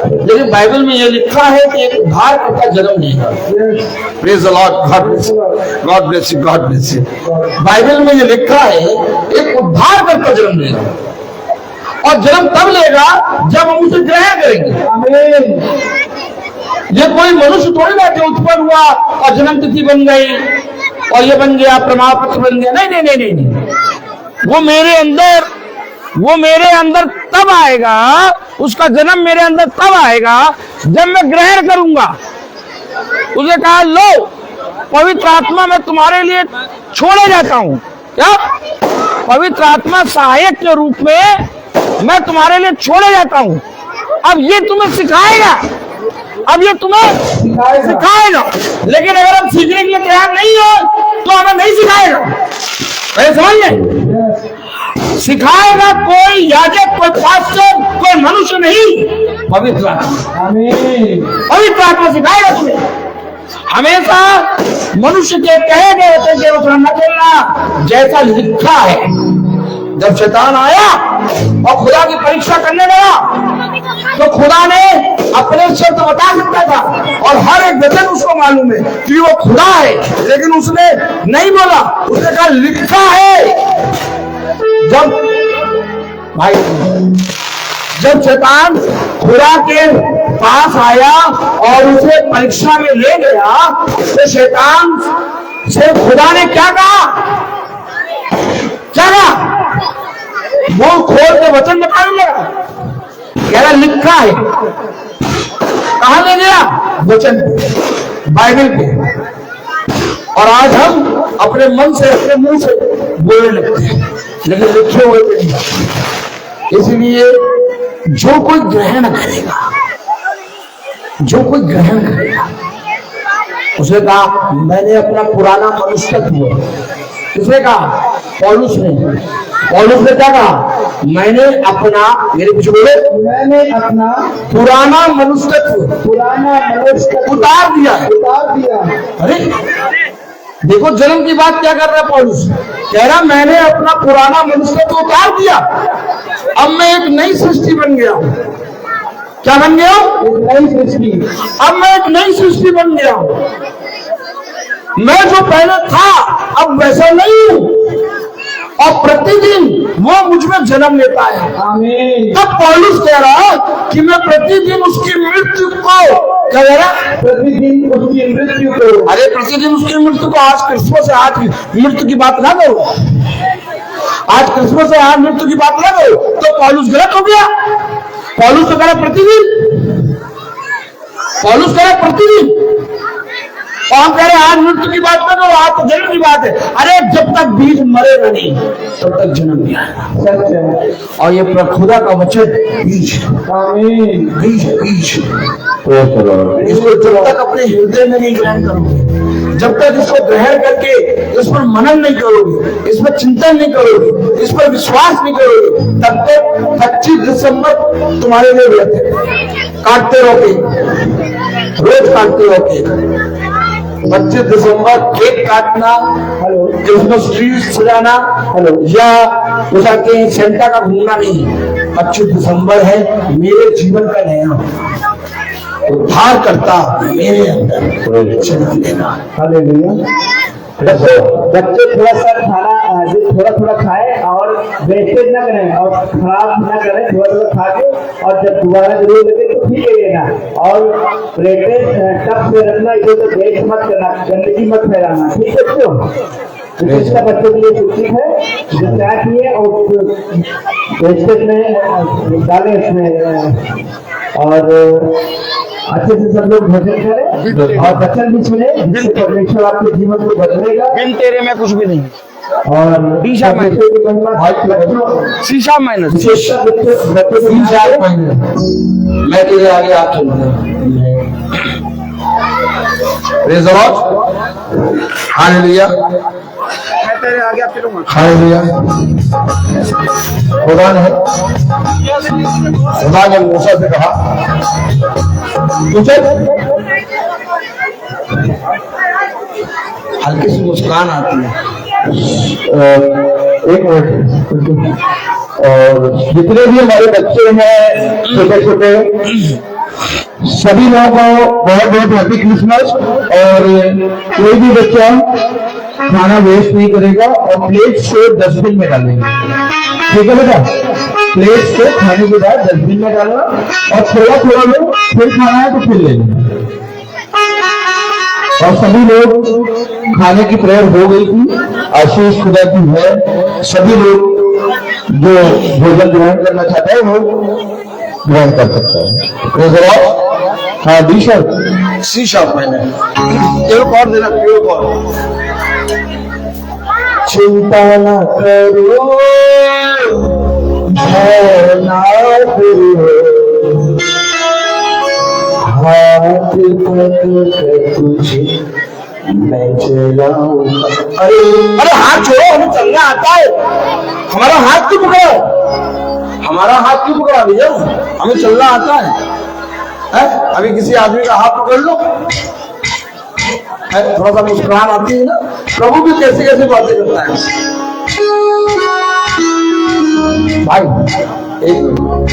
लेकिन बाइबल में यह लिखा है कि एक उद्धारकर्ता जन्म लेगा। Praise the Lord, God bless you, God bless you. Bible में यह लिखा है एक उद्धारकर्ता जन्म लेगा, और जन्म तब लेगा जब हम उसे ग्रहण करेंगे। आमीन। ये कोई मनुष्य थोड़ी ना जो उत्पन्न हुआ और जन्म तिथि बन गई और ये बन गया, प्रमाण पत्र बन गया। नहीं नहीं नहीं नहीं, नहीं। वो मेरे अंदर तब आएगा, उसका जन्म मेरे अंदर तब आएगा जब मैं ग्रहण करूंगा। उसे कहा, लो पवित्र आत्मा मैं तुम्हारे लिए छोड़े जाता हूं। क्या? पवित्र आत्मा सहायक के रूप में मैं तुम्हारे लिए छोड़े जाता हूं। अब ये तुम्हें सिखाएगा, अब ये तुम्हें सिखाएगा। लेकिन अगर हम सीखने के लिए तैयार नहीं हो तो हमें नहीं सिखाएगा। समझ लें, सिखाएगा कोई याजक, कोई पास्टर, कोई मनुष्य नहीं, पवित्र आत्मा। पवित्र आत्मा सिखाएगा तुम्हें। हमेशा मनुष्य के कहे गए होते कि उसने न बोलना, जैसा लिखा है। जब शैतान आया और खुदा की परीक्षा करने लगा, तो खुदा ने अपने शब्द बता सकता था और हर एक वचन उसको मालूम है कि वो खुदा है, लेकिन उसने नहीं बोला। उसने कहा लिखा है। जब शैतान खुदा के पास आया और उसे परीक्षा में ले गया, तो शैतान से खुदा ने क्या कहा? क्या कहा? वो खोल के वचन बताने लगा, कह रहा लिखा है। कहां ले गया? वचन पे, बाइबल पे। और आज हम अपने मन से, अपने मुंह से बोलने लगते हैं, लेकिन लिखे हुए पे नहीं। इसलिए जो कोई ग्रहण करेगा, जो कोई ग्रहण करेगा, उसने कहा मैंने अपना पुराना मनुष्य दिया। किसने कहा? पौलुस ने। पौलुस ने क्या कहा? मैंने अपना, मेरे पीछे बोलो, मैंने अपना पुराना मनुष्यत्व उतार दिया। अरे देखो जन्म की बात क्या कर रहा है पौलुस? कह रहा मैंने अपना पुराना मनुष्यत्व उतार दिया, अब मैं एक नई सृष्टि बन गया हूं। क्या बन गया? नई सृष्टि। अब मैं एक नई सृष्टि बन गया हूं। मैं जो पहले था अब वैसा नहीं हूं, और प्रतिदिन वो मुझ में जन्म लेता है। आमीन। तब पौलुस कह रहा कि मैं प्रतिदिन उसकी मृत्यु को, क्या कह रहा? प्रतिदिन उसकी मृत्यु को। अरे प्रतिदिन उसकी मृत्यु को, आज क्रिसमस है, आज मृत्यु की बात ना करो। आज क्रिसमस है, आज मृत्यु की बात ना करो, तो पौलुस गलत हो गया। पौलुस तो कह रहा प्रतिदिन, पौलुस कह रहा प्रतिदिन, और हम कह रहे आज मृत्यु की बात कर, आज तो जन्म की बात है। अरे जब तक बीज मरेगा नहीं तब तक जन्म नहीं आएगा। सच है। और ये खुदा का वचन बीज, आमीन। बीज, बीज। इसको जब तक अपने हृदय में नहीं ग्रहण करोगे, जब तक इसको ग्रहण करके इस पर मनन नहीं करोगे, इस पर चिंतन नहीं करोगे, इस पर विश्वास नहीं करोगे, तब तक 25 दिसंबर तुम्हारे लिए व्यर्थ है। काटते रहोगे, रोज काटते रहोगे। 25 दिसंबर केक काटना, हेलो, क्रिसमस ट्री सजाना, हेलो, या उठा के सेंटा का घूमना नहीं। 25 दिसंबर है मेरे जीवन का नया उद्धार करता मेरे अंदर जन्म लेना। हालेलुया। बच्चे थोड़ा सा खाना थोड़ा थोड़ा खाए और वेस्टेज ना करें और खराब ना करें, थोड़ा थोड़ा खा के, और जब दोबारा जरूर लगे तो ठीक है लेना, और प्लेटें टप से रखना, इधर तो वेस्ट मत करना, गंदगी मत फैलाना, ठीक है बच्चों? इसका बच्चों के लिए ठीक है, जो क्या किए और वेस्टेज में डालें इसमें, और अच्छे से सब लोग भोजन करें और वचन भी सुने, जिससे परमेश्वर आपके जीवन को बदलेगा। बिन तेरे में कुछ भी नहीं, और शीशा माइनस, शीशा माइनस, मैं तेरे आगे हाथ जोड़ूंगा। प्रेज़ द लॉर्ड, हालेलुया, मैं तेरे आगे हाथ जोड़ूंगा। हालेलुया। खुदा ने मूसा से कहा तू चल। हल्की सी मुस्कान आती है। एक मिनट। और जितने भी हमारे बच्चे हैं छोटे छोटे, सभी लोगों को बहुत बहुत हैप्पी क्रिसमस। और कोई भी बच्चा खाना वेस्ट नहीं करेगा और प्लेट को डस्टबिन में डालेंगे, ठीक है बेटा? प्लेट को खाने के बाद डस्टबिन में डालना, और थोड़ा थोड़ा लो, फिर खाना है तो फिर लेना। और सभी लोग खाने की प्रेयर हो गई थी, आशीष खुदा की है। सभी लोग जो भोजन ग्रहण करना चाहते हैं वो ग्रहण कर सकते हैं। हाँ डीशर शीशा मैंने एक और देना, एक और। चिंता न करो, भय ना करो, हाथ पकड़ तुझे मैं चलाऊंगा। अरे हाथ छोड़ो, हमें चलना आता है। हमारा हाथ क्यों पकड़ा, हमारा हाथ क्यों पकड़ा भैया? हमें चलना आता है। अभी किसी आदमी का हाथ पकड़ लो, थोड़ा सा मुस्कुराहट आती है ना। प्रभु भी कैसे कैसे बातें करता है भाई, एक मिनट।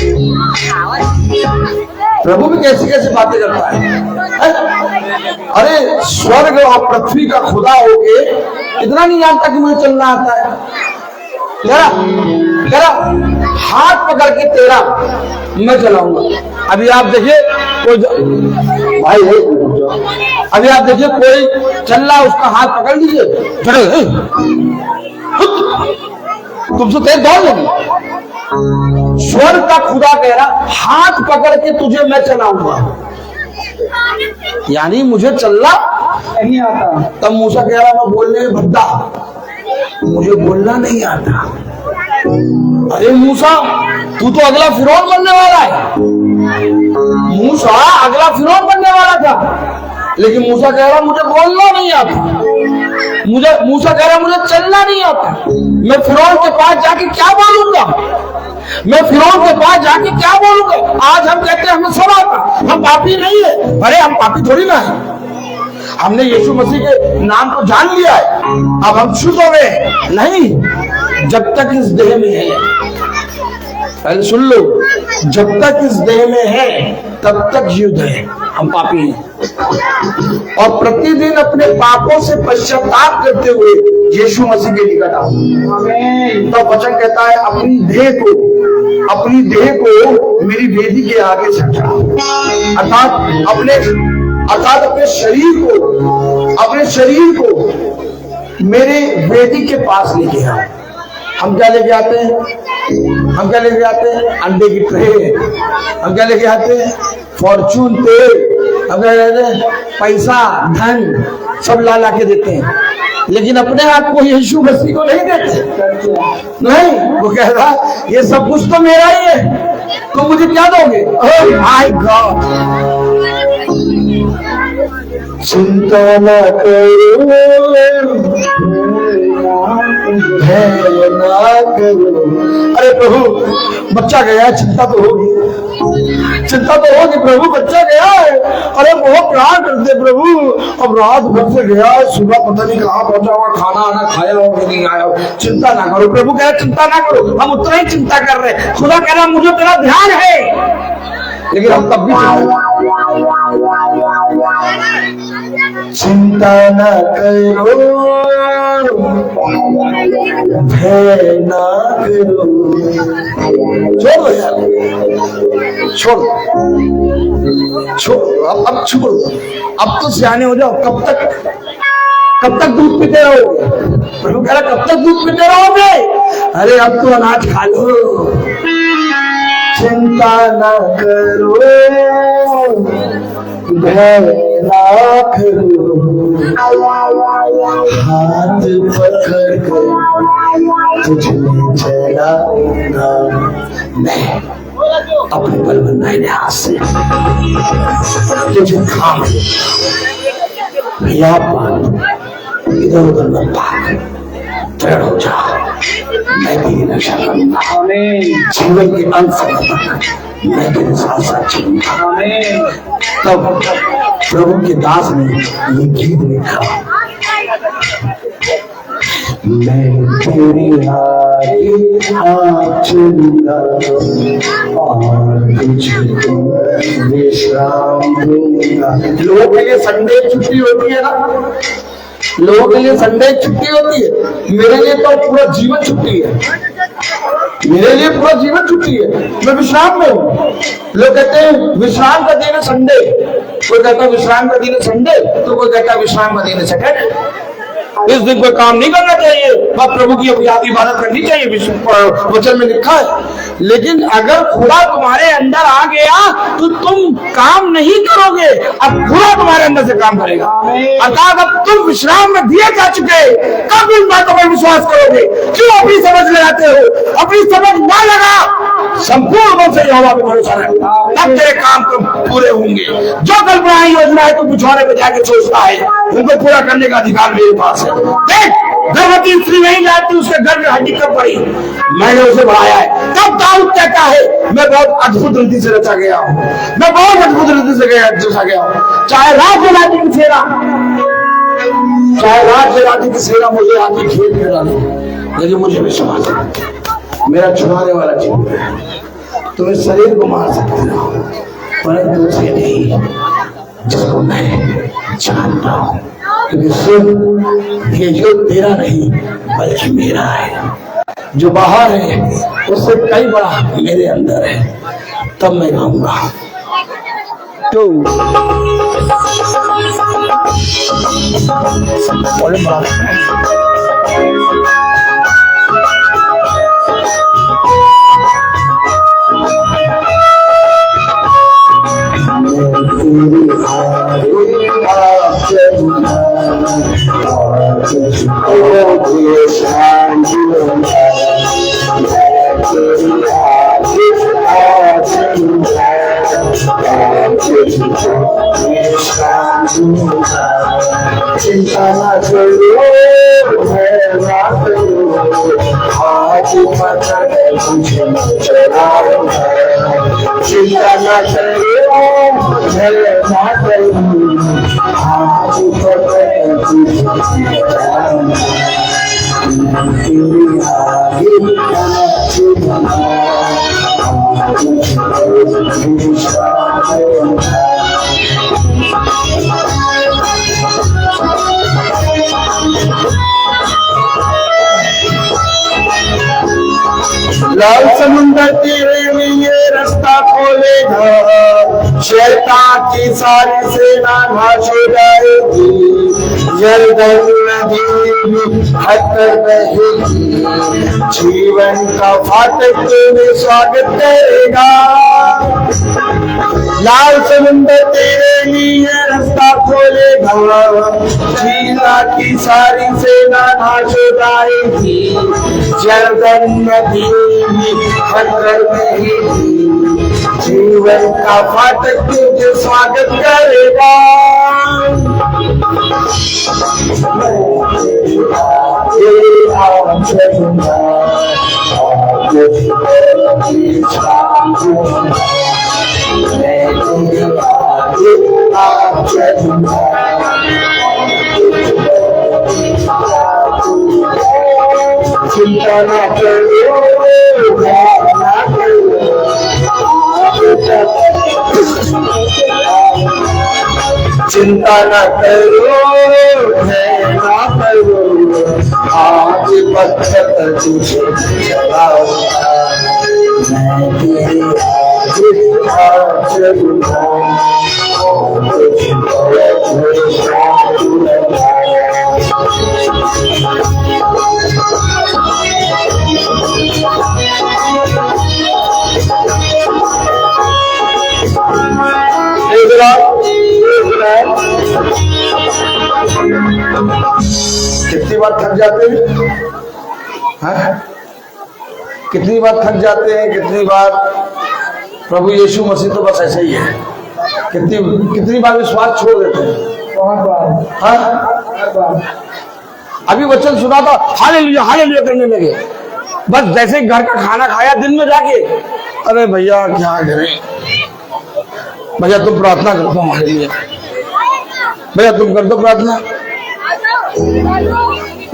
प्रभु भी कैसे कैसे बातें करता है। अरे स्वर्ग और पृथ्वी का खुदा होके इतना नहीं जानता कि मुझे चलना आता है? तेरा हाथ पकड़ के तेरा मैं चलाऊंगा। अभी आप देखिए कोई भाई, अभी आप देखिए कोई चल रहा, उसका हाथ पकड़ लीजिए, तुमसे तेज दौड़ लगी। स्वर्ग का खुदा कह रहा हाथ पकड़ के तुझे मैं चलाऊंगा, यानी मुझे चलना नहीं आता। तब मूसा कह रहा मैं बोलने में भद्दा, मुझे बोलना नहीं आता। अरे मूसा तू तो अगला फिरौन बनने वाला है। मूसा अगला फिरौन बनने वाला था, लेकिन मूसा कह रहा मुझे बोलना नहीं आता, मूसा कह रहा मुझे चलना नहीं आता। मैं फिरौन के पास जाके क्या बोलूंगा, मैं फिरौन के पास जाके क्या बोलूंगा? आज हम कहते हैं हमें सब आता, हम पापी नहीं है। अरे हम पापी थोड़ी ना है, हमने यीशु मसीह के नाम को जान लिया है, अब हम शुद्ध हो गए। नहीं, जब तक इस देह में है, पहले सुन लो, जब तक इस देह में है तब तक युद्ध है, हम पापी हैं। और प्रतिदिन अपने पापों से पश्चाताप करते हुए यीशु मसीह के निकट आओ। तो वचन कहता है अपनी देह को मेरी वेदी के आगे से चढ़ाओ, अर्थात अपने शरीर को मेरे वेदी के पास लेके आओ। हम क्या लेके आते हैं? हम क्या लेके आते हैं? अंडे की ट्रे। हम क्या लेके आते हैं? फॉर्चून तेल। हम क्या लेते हैं? पैसा, धन, सब ला ला के देते हैं। लेकिन अपने आप को यीशु मसीह को नहीं देते। नहीं, वो कह रहा ये सब कुछ तो मेरा ही है, तो मुझे क्या दोगे? Oh my God. चिंता न करो, भय न करो। अरे प्रभु, बच्चा गया, चिंता तो होगी, चिंता तो होगी प्रभु, बच्चा गया है। अरे बहुत प्यार करते प्रभु, अब रात भर से गया है, सुबह पता नहीं कहाँ पहुंचा होगा, खाना आना खाया हो कि नहीं आया हो। चिंता ना करो। प्रभु कह रहे चिंता ना करो। हम उतना ही चिंता कर रहे हैं। खुदा कह रहा मुझे तेरा ध्यान है, लेकिन हम तब भी चिंता न करो, भय न करो। छोड़ दो यार, छोड़ छोड़, अब छोड़। अब तो सियाने हो जाओ। कब तक दूध पीते रहोगे? प्रभु कह रहा कब तक दूध पीते रहोगे? अरे अब तो अनाज खा लो। चिंता न करो, भय न करो। हाथ पकड़ कर तुझे चलाऊंगा मैं अपने बल बनाए हाथ से तुझे थाम या इधर उधर मत भाग, दृढ़ हो जा। मैं तेरी रक्षा करूंगा। जीवन के अंत तक मैं तेरे साथ साथ चलूंगा। तब प्रभु के दास ने ये गीत लिखा। मैं तेरी हाथ चलूंगा और तुझको विश्राम दूंगा। लोगों के लिए संडे छुट्टी होती है ना, लोगों के लिए संडे छुट्टी होती है। मेरे लिए तो पूरा जीवन छुट्टी है। मेरे लिए पूरा जीवन छुट्टी है। मैं विश्राम में हूँ। लोग कहते हैं विश्राम का दिन है संडे, कोई कहता है विश्राम का दिन है संडे, तो कोई कहता है विश्राम का दिन है सैटरडे। इस दिन कोई काम नहीं करना चाहिए, बस प्रभु की इबादत करनी चाहिए, वचन में लिखा है। लेकिन अगर खुदा तुम्हारे अंदर आ गया तो तुम काम नहीं करोगे, अब खुदा तुम्हारे अंदर से काम करेगा। अर्थात अब तुम विश्राम में दिए जा चुके, कब इन बातों पर विश्वास करोगे? क्यों अपनी समझ लगाते हो? अपनी समझ ना लगा, संपूर्ण रूप से यहोवा पे भरोसा रखो, तब तेरे काम पूरे होंगे। जो कल्पना योजना है तू बिछौने पे जाके सोचता है, उनको पूरा करने का अधिकार मेरे पास है। देख, गर्भवती स्त्री नहीं जानती उसके घर में हड्डी कब पड़ी, मैंने उसे बढ़ाया है। तब दाऊद कहता है मैं बहुत अद्भुत रीति से रचा गया हूँ, मैं बहुत अद्भुत रीति से रचा गया हूँ। चाहे राज्य राज्य की सेना, चाहे राज्य राज्य की सेना मुझे आके खेत में डाले, लेकिन मुझे विश्वास है मेरा छुड़ाने वाला जीव है। तुम्हें शरीर को मार सकते हो, परंतु उसे नहीं जिसको मैं जानता हूँ। क्योंकि सुन, ये युद्ध तेरा नहीं बल्कि मेरा है। जो बाहर है उससे कई बड़ा मेरे अंदर है। तब मैं कहूँगा तो चिंता न करो, भय न करो, हाथ पकड़ तुझे चलाऊंगा। चिंता न करो, भय न करो, हाथ पकड़ तुझे चलाऊंगा। तेरी आगे चलूंगा, लाल समुंदर तेरे लिए रास्ता खोलेगा, शैतान की सारी सेना नाश हो जाएगी। जलदन नदी हटकर रहेगी, जीवन का फाटक तुम्हें स्वागत करेगा। लाल समुंदर तेरे लिए रास्ता खोलेगा, जीना की सारी सेना नाश हो जाएगी, जर्दन नदी हटकर रहेगी, जीवन का फाटक तुझे स्वागत करेगा। चिंता न करो, चिंता न करो, है ना करो, आज पत्थर तुझे चलाऊंगा, मैं तेरे आगे चलूंगा, कितनी बार थक जाते हैं? हाँ? कितनी बार थक जाते हैं, कितनी बार प्रभु यीशु मसीह तो बस ऐसे ही है, कितनी बार विश्वास छोड़ देते हैं। हाँ? अभी वचन सुना था, हालेलुया हालेलुया करने लगे, बस जैसे घर का खाना खाया दिन में जाके, अरे भैया क्या करें, भैया तुम प्रार्थना कर दो हमारे लिए, भैया तुम कर दो प्रार्थना।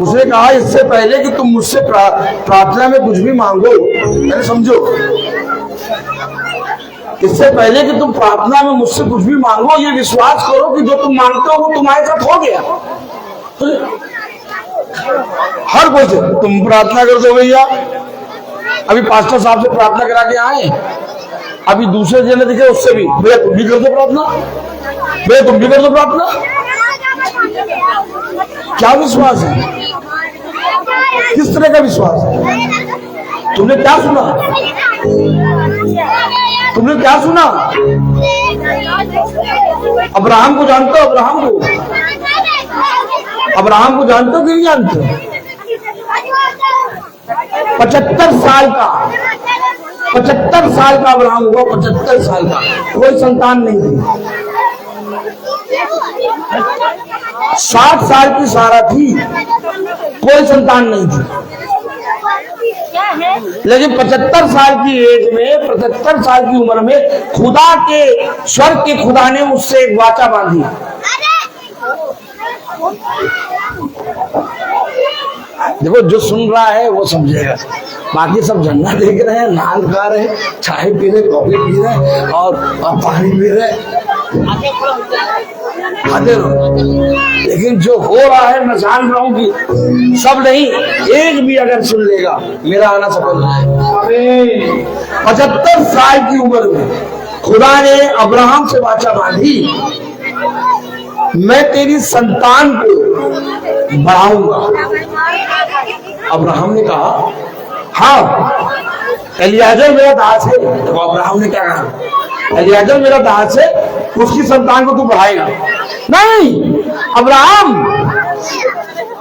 उसने कहा इससे पहले कि तुम मुझसे प्रार्थना में कुछ भी मांगो, मैंने समझो, इससे पहले कि तुम प्रार्थना में मुझसे कुछ भी मांगो, ये विश्वास करो कि जो तुम मांगते हो वो तुम्हारे साथ हो गया। हर कोई से तुम प्रार्थना कर दो भैया, अभी पास्टर साहब से प्रार्थना करा के आए, अभी दूसरे जने दिखे उससे भी, भैया तुम भी कर दो प्रार्थना, भैया तुम भी कर दो प्रार्थना। क्या विश्वास है? किस तरह का विश्वास है? तुमने क्या सुना? तुमने क्या सुना? अब्राहम को जानते हो? अब्राहम को जानते हो कि नहीं जानते? 75 साल का अब्राहम हुआ, 75 साल का, कोई संतान नहीं थी। 60 साल की सारा थी, कोई संतान नहीं थी, लेकिन 75 साल की एज में, 75 साल की उम्र में खुदा के, स्वर्ग के खुदा ने उससे एक वाचा बांधी। देखो जो सुन रहा है वो समझेगा, बाकी सब झंडा देख रहे हैं, नान खा रहे, चाय पी रहे, कॉफी पी रहे और पानी पी रहे, खाते रहो। लेकिन जो हो रहा है मैं जान रहा हूँ कि सब नहीं, एक भी अगर सुन लेगा मेरा आना सफल है। 75 साल की उम्र में खुदा ने अब्राहम से वाचा बांधी, मैं तेरी संतान को बढ़ाऊंगा। अब्राहम ने कहा हाँ, एलियाजर मेरा दास है। तो अब्राहम ने क्या कहा? एलियाजर मेरा दास है, उसकी संतान को तू बढ़ाएगा। नहीं अब्राहम,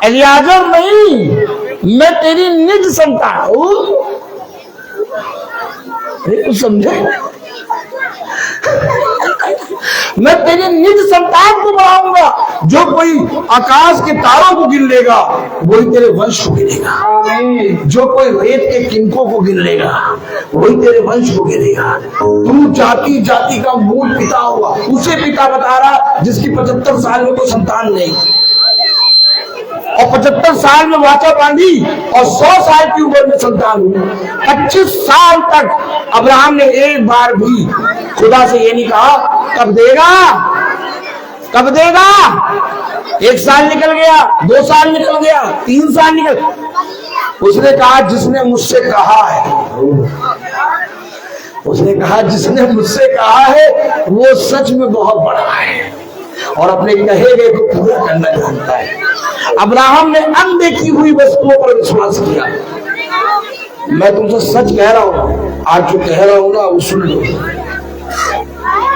एलियाजर नहीं, मैं तेरी निज संतान हूं। कुछ समझे? मैं तेरी निज संतान को बढ़ाऊंगा, जो कोई आकाश के तारों को गिन लेगा वही तेरे वंश को गिनेगा, जो कोई रेत के किनकों को गिन लेगा वही तेरे वंश को गिनेगा। तू जाति जाति का मूल पिता होगा। उसे पिता बता रहा जिसकी 75 साल में कोई संतान नहीं, और 75 साल में वाचा बांधी और 100 साल की उम्र में संतान हुई। 25 साल तक अब्राहम ने एक बार भी खुदा से ये नहीं कहा कब देगा, कब देगा। 1 साल निकल गया, 2 साल निकल गया, 3 साल निकल, उसने कहा जिसने मुझसे कहा है, उसने कहा जिसने मुझसे कहा है वो सच में बहुत बड़ा है और अपने कहे गए को पूरा करना जानता है। अब्राहम ने अनदेखी हुई वस्तुओं पर विश्वास किया। मैं तुमसे सच कह रहा हूं, आज जो कह रहा हूं ना वो सुन लो।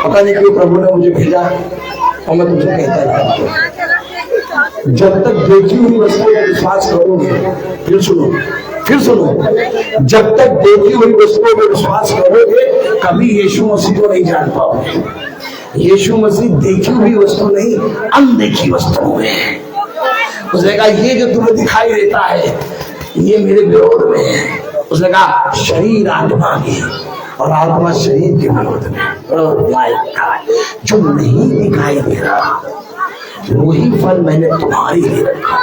पता नहीं क्यों प्रभु ने मुझे भेजा और मैं तुमसे कहता रहता हूं, जब तक देखी हुई वस्तुओं पर विश्वास करोगे, फिर सुनो, जब तक देखी हुई वस्तुओं पर विश्वास करोगे कभी यीशु मसीह को नहीं जान पाओगे। यीशु मसीह देखी हुई वस्तु नहीं, अनदेखी वस्तु है। उसने कहा ये जो तुम्हें दिखाई देता है ये मेरे विरोध में है। उसने कहा शरीर आत्मा की और आत्मा शरीर के विरोध में। जो नहीं दिखाई दे रहा वही फल मैंने तुम्हारे लिए रखा।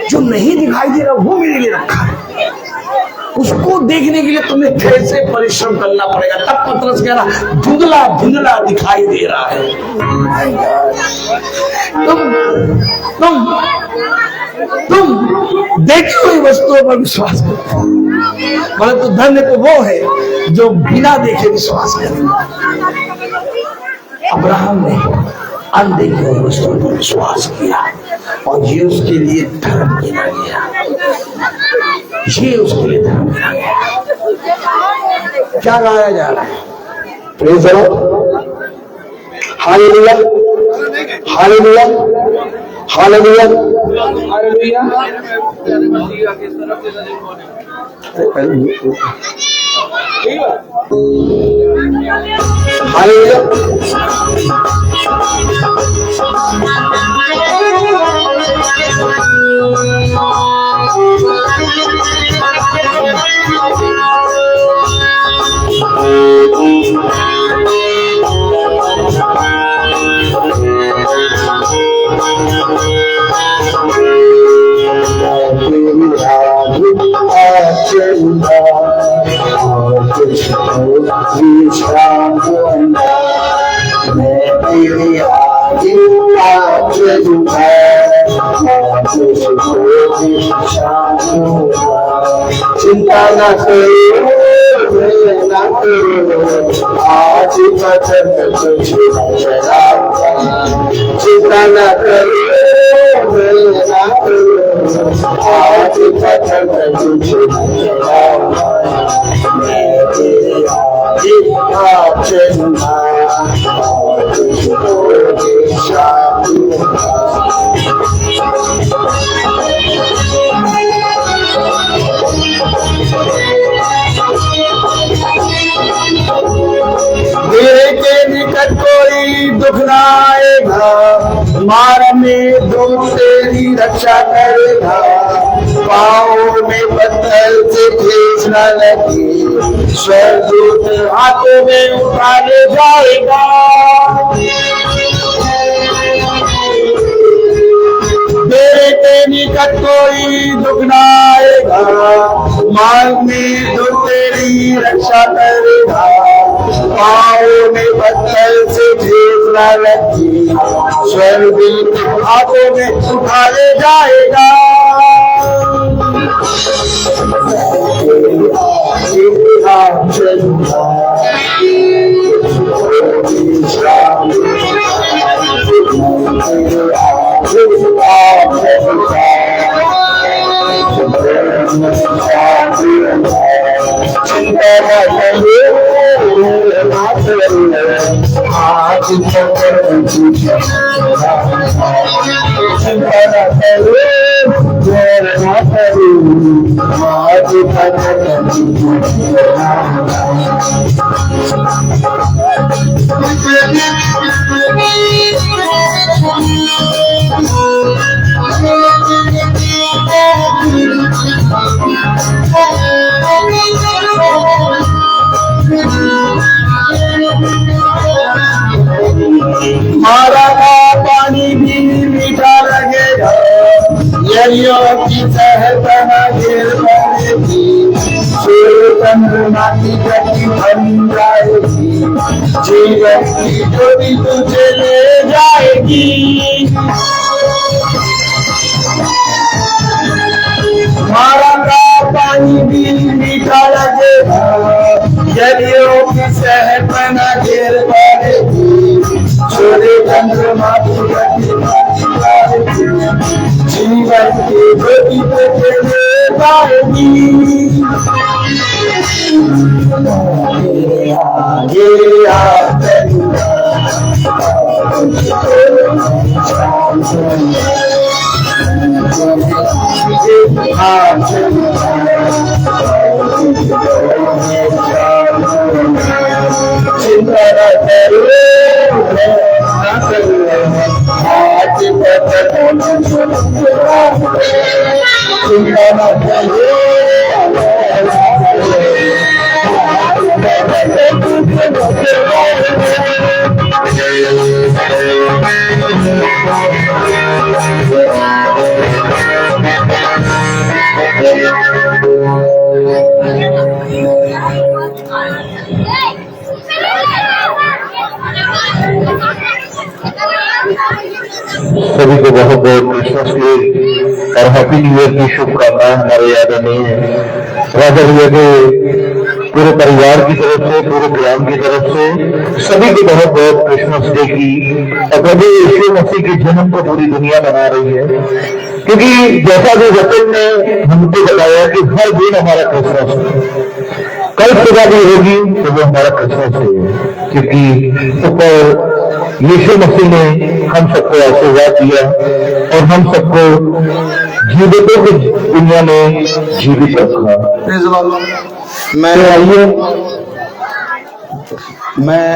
जो नहीं दिखाई दे रहा वो मेरे लिए रखा है। उसको देखने के लिए तुम्हें कैसे परिश्रम करना पड़ेगा। तब पतरस कह रहा धुंधला धुंधला दिखाई दे रहा है। तुम देखी हुई वस्तुओं पर विश्वास करते हो, परंतु धन्य तो वो है जो बिना देखे विश्वास करे। अब्राहम ने अनदेखी हुई वस्तुओं पर विश्वास किया और ये उसके लिए धर्म गिना गया। ये उसके लिए धर्म गिना गया। क्या गाया जा रहा है? Praise the Lord, hallelujah, hallelujah, hallelujah, hallelujah. Hallelujah. चिंता न करो, न करो, आज वचन तुझे चलाऊंगा। चिंता न करो, न करो, आज वचन तुझे चलाऊंगा। मैं तेरे आगे चलूंगा और तुझको दिशा दूंगा। मेरे के निकट कोई दुख न आएगा, मार में दुख तेरी रक्षा करेगा। पाँव में पत्थर से ठेस न लगे, स्वर्गदूत हाथों में उठा ले जाएगा। मेरे के निकट कोई दुख न आएगा, मार्ग में दुख तेरी रक्षा करेगा। पाँव में पत्थर से ठेस न लगी, स्वर्गदूत हाथों में उठा ले जाएगा। मारा का पानी भी मीठा लगेगा, यरियों की सहतना गिर पड़ेगी। चंद्रमा की गति बन जाएगी, जीवन की ज्योति तुझे ले जाएगी। मारा का पानी भी मीठा लगेगा, यरियों की सहतना गिर पड़ेगी। सूर्य चंद्रमा की गति पाएगी। ये सभी को बहुत बहुत क्रिसमस की और हैप्पी न्यू ईयर की शुभकामनाएं हमारे याद नहीं है। राजा भैया के पूरे परिवार की तरफ से, पूरे ग्राम की तरफ से सभी को बहुत बहुत क्रिसमस डे की और प्रभु यीशु मसीह के जन्म को पूरी दुनिया मना रही है। क्योंकि जैसा भी वचन ने हमको बताया कि हर दिन हमारा क्रिसमस है, कल सुबह भी होगी तो वो हमारा क्रिसमस है। क्योंकि ऊपर यीशु मसीह ने हम सबको आशीर्वाद दिया और हम सबको जीवितों की दुनिया में जीवित रखा। मैं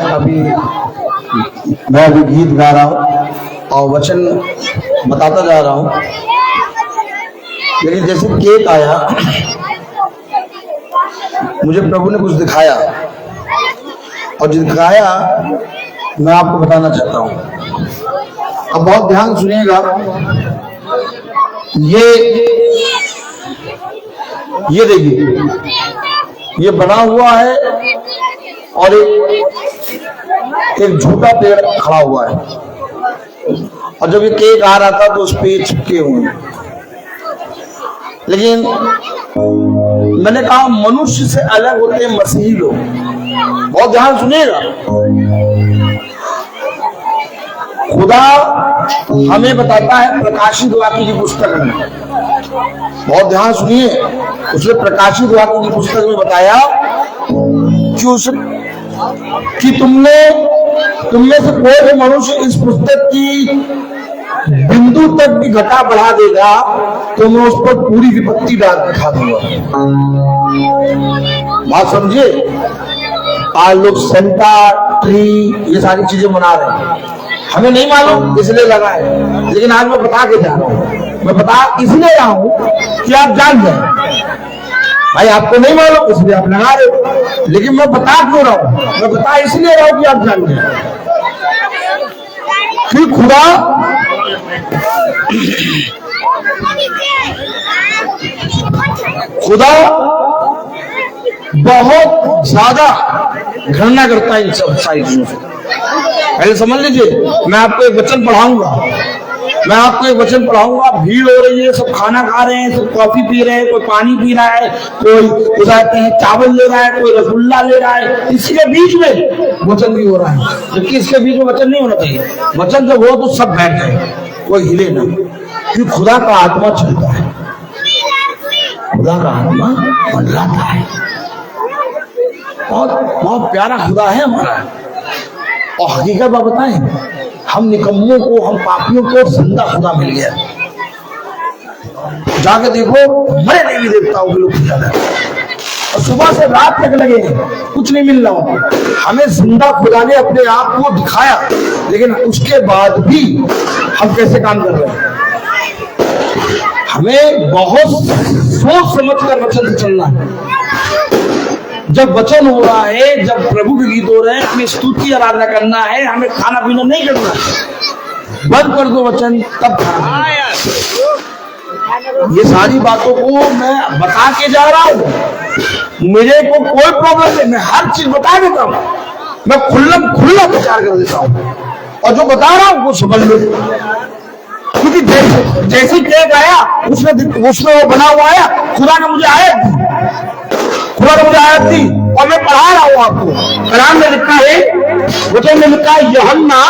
अभी गीत गा रहा हूँ और वचन बताता जा रहा हूँ, लेकिन जैसे केक आया मुझे प्रभु ने कुछ दिखाया और जो दिखाया मैं आपको बताना चाहता हूँ। अब बहुत ध्यान सुनिएगा। ये देखिए, ये बना हुआ है और एक झूठा पेड़ खड़ा हुआ है और जब ये केक आ रहा था तो उस पे चिपके हुए हैं। लेकिन मैंने कहा मनुष्य से अलग होते हैं मसीही लोग। बहुत ध्यान सुनिएगा। खुदा हमें बताता है प्रकाशित वाक्य की पुस्तक में, बहुत ध्यान सुनिए, उसने प्रकाशित वाक्य की पुस्तक में बताया कि तुम में से कोई भी मनुष्य इस पुस्तक की बिंदु तक भी घटा बढ़ा देगा तो मैं उस पर पूरी विपत्ति डाल दिखा दूंगा। बात समझिए। आज लोग सेंटा ट्री ये सारी चीजें मना रहे हैं, हमें नहीं मालूम इसलिए लगा है, लेकिन आज मैं बता के जा रहा हूँ। मैं बता इसलिए रहा हूँ कि आप जान जाए। भाई आपको नहीं मालूम इसलिए आप लगा रहे हो, लेकिन मैं बता क्यों रहा हूँ? मैं बता इसलिए रहा हूँ कि आप जान जाए कि खुदा बहुत ज्यादा घृणा करता है इन सब सारी चीजों से। पहले समझ लीजिए, मैं आपको एक वचन पढ़ाऊंगा, भीड़ हो रही है, सब खाना खा रहे हैं, सब कॉफी पी रहे हैं, कोई पानी पी रहा है, कोई उदाहते हैं चावल ले रहा है, कोई रसगुल्ला ले रहा है, इसके बीच में वचन भी हो रहा है। जबकि इसके बीच में वचन नहीं होना चाहिए। वचन जब हो तो सब बैठ जाए, कोई हिले ना, क्योंकि खुदा का आत्मा चलता है, खुदा का आत्मा मंडराता है। और बहुत प्यारा खुदा है हमारा। और हकीकत बात बताएं, हम निकम्मों को, हम पापियों को जिंदा खुदा मिल गया। जाके देखो, मरे नहीं भी देवताओं के लोग ज्यादा, और सुबह से रात तक लगे कुछ नहीं मिल रहा। हमें जिंदा खुदा ने अपने आप को दिखाया, लेकिन उसके बाद भी हम कैसे काम कर रहे हैं? हमें बहुत सोच समझ कर वचन से चलना है। जब वचन हो रहा है, जब प्रभु के गीत हो रहे हैं, हमें स्तुति आराधना करना है, हमें खाना पीना नहीं करना है। बंद कर दो वचन, तब खाना। ये सारी बातों को मैं बता के जा रहा हूँ। मुझे को कोई प्रॉब्लम नहीं, मैं हर चीज बता देता हूँ, मैं खुला प्रचार कर देता हूँ, और जो बता रहा हूँ वो समझ लो। क्योंकि जैसे केक आया उसमें वो बना हुआ आया, खुदा ने मुझे आयत दी और मैं पढ़ा रहा हूँ आपको। कलाम में लिखा है, वचन में लिखा है, यूहन्ना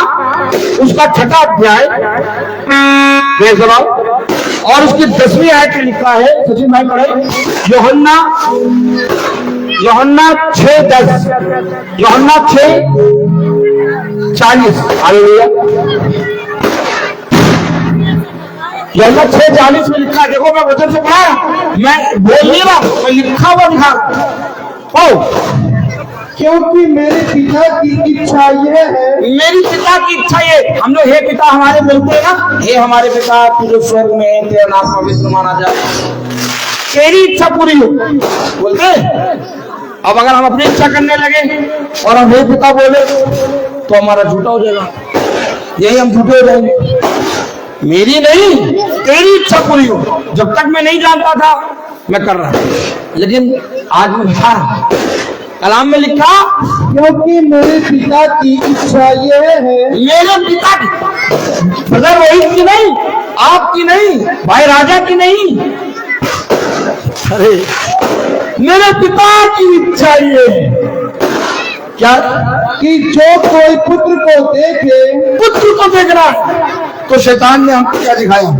उसका 6वां अध्याय और उसकी 10वीं आयत में लिखा है, सचिन भाई पढ़े, यूहन्ना 6:10, यूहन्ना 6:40। हालेलुया। यूहन्ना 6:40 में लिखा है, देखो मैं वचन से पढ़ा, मैं बोल नहीं रहा, मैं लिखा हुआ दिखा। ओ क्योंकि मेरे पिता की इच्छा यह है, मेरी पिता की इच्छा ये, हम लोग हे पिता हमारे बोलते हैं ना, हे हमारे पिता तू जो स्वर्ग में है, तेरा नाम पवित्र माना जाए, तेरी इच्छा पूरी हो बोलते हैं। अब अगर हम अपनी इच्छा करने लगे और हम हे पिता बोले तो हमारा झूठा हो जाएगा, यही हम झूठे हो जाएंगे। मेरी नहीं, तेरी इच्छा पूरी हो। जब तक मैं नहीं जानता था मैं कर रहा, लेकिन आज मैं था, कलाम में लिखा, क्योंकि मेरे पिता की इच्छा यह है, मेरे पिता की, ब्रदर रोहित की नहीं, आपकी नहीं, भाई राजा की नहीं, अरे मेरे पिता की इच्छा ये है क्या, कि जो कोई पुत्र को देखे, पुत्र को देखना। तो शैतान ने हमको क्या दिखाया,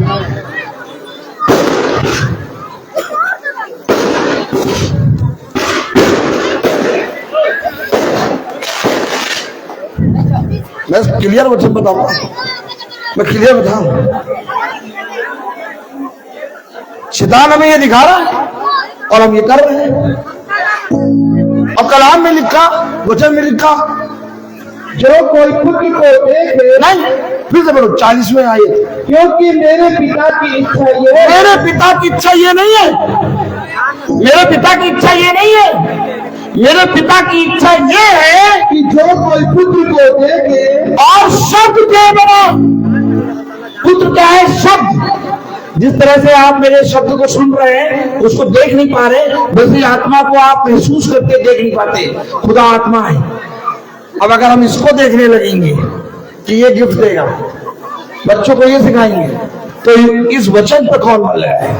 मैं क्लियर वचन बताऊंगा, मैं क्लियर बताऊं, शैतान हमें ये दिखा रहा है और हम ये कर रहे हैं। अब कलाम में लिखा, वचन में लिखा, जो कोई पुत्र को देखे, नहीं फिर से बोलो 40वें आयत, क्योंकि मेरे पिता की इच्छा यह है, मेरे पिता की इच्छा ये नहीं है, मेरे पिता की इच्छा ये नहीं है, मेरे पिता की इच्छा ये है कि जो कोई पुत्र को देखे और शब्द के बना। पुत्र क्या है? शब्द। जिस तरह से आप मेरे शब्द को सुन रहे हैं, उसको देख नहीं पा रहे, वैसे आत्मा को आप महसूस करके देख नहीं पाते। खुदा आत्मा है। अब अगर हम इसको देखने लगेंगे कि ये गिफ्ट देगा, बच्चों को ये सिखाएंगे, तो इस वचन पर कौन वाला है?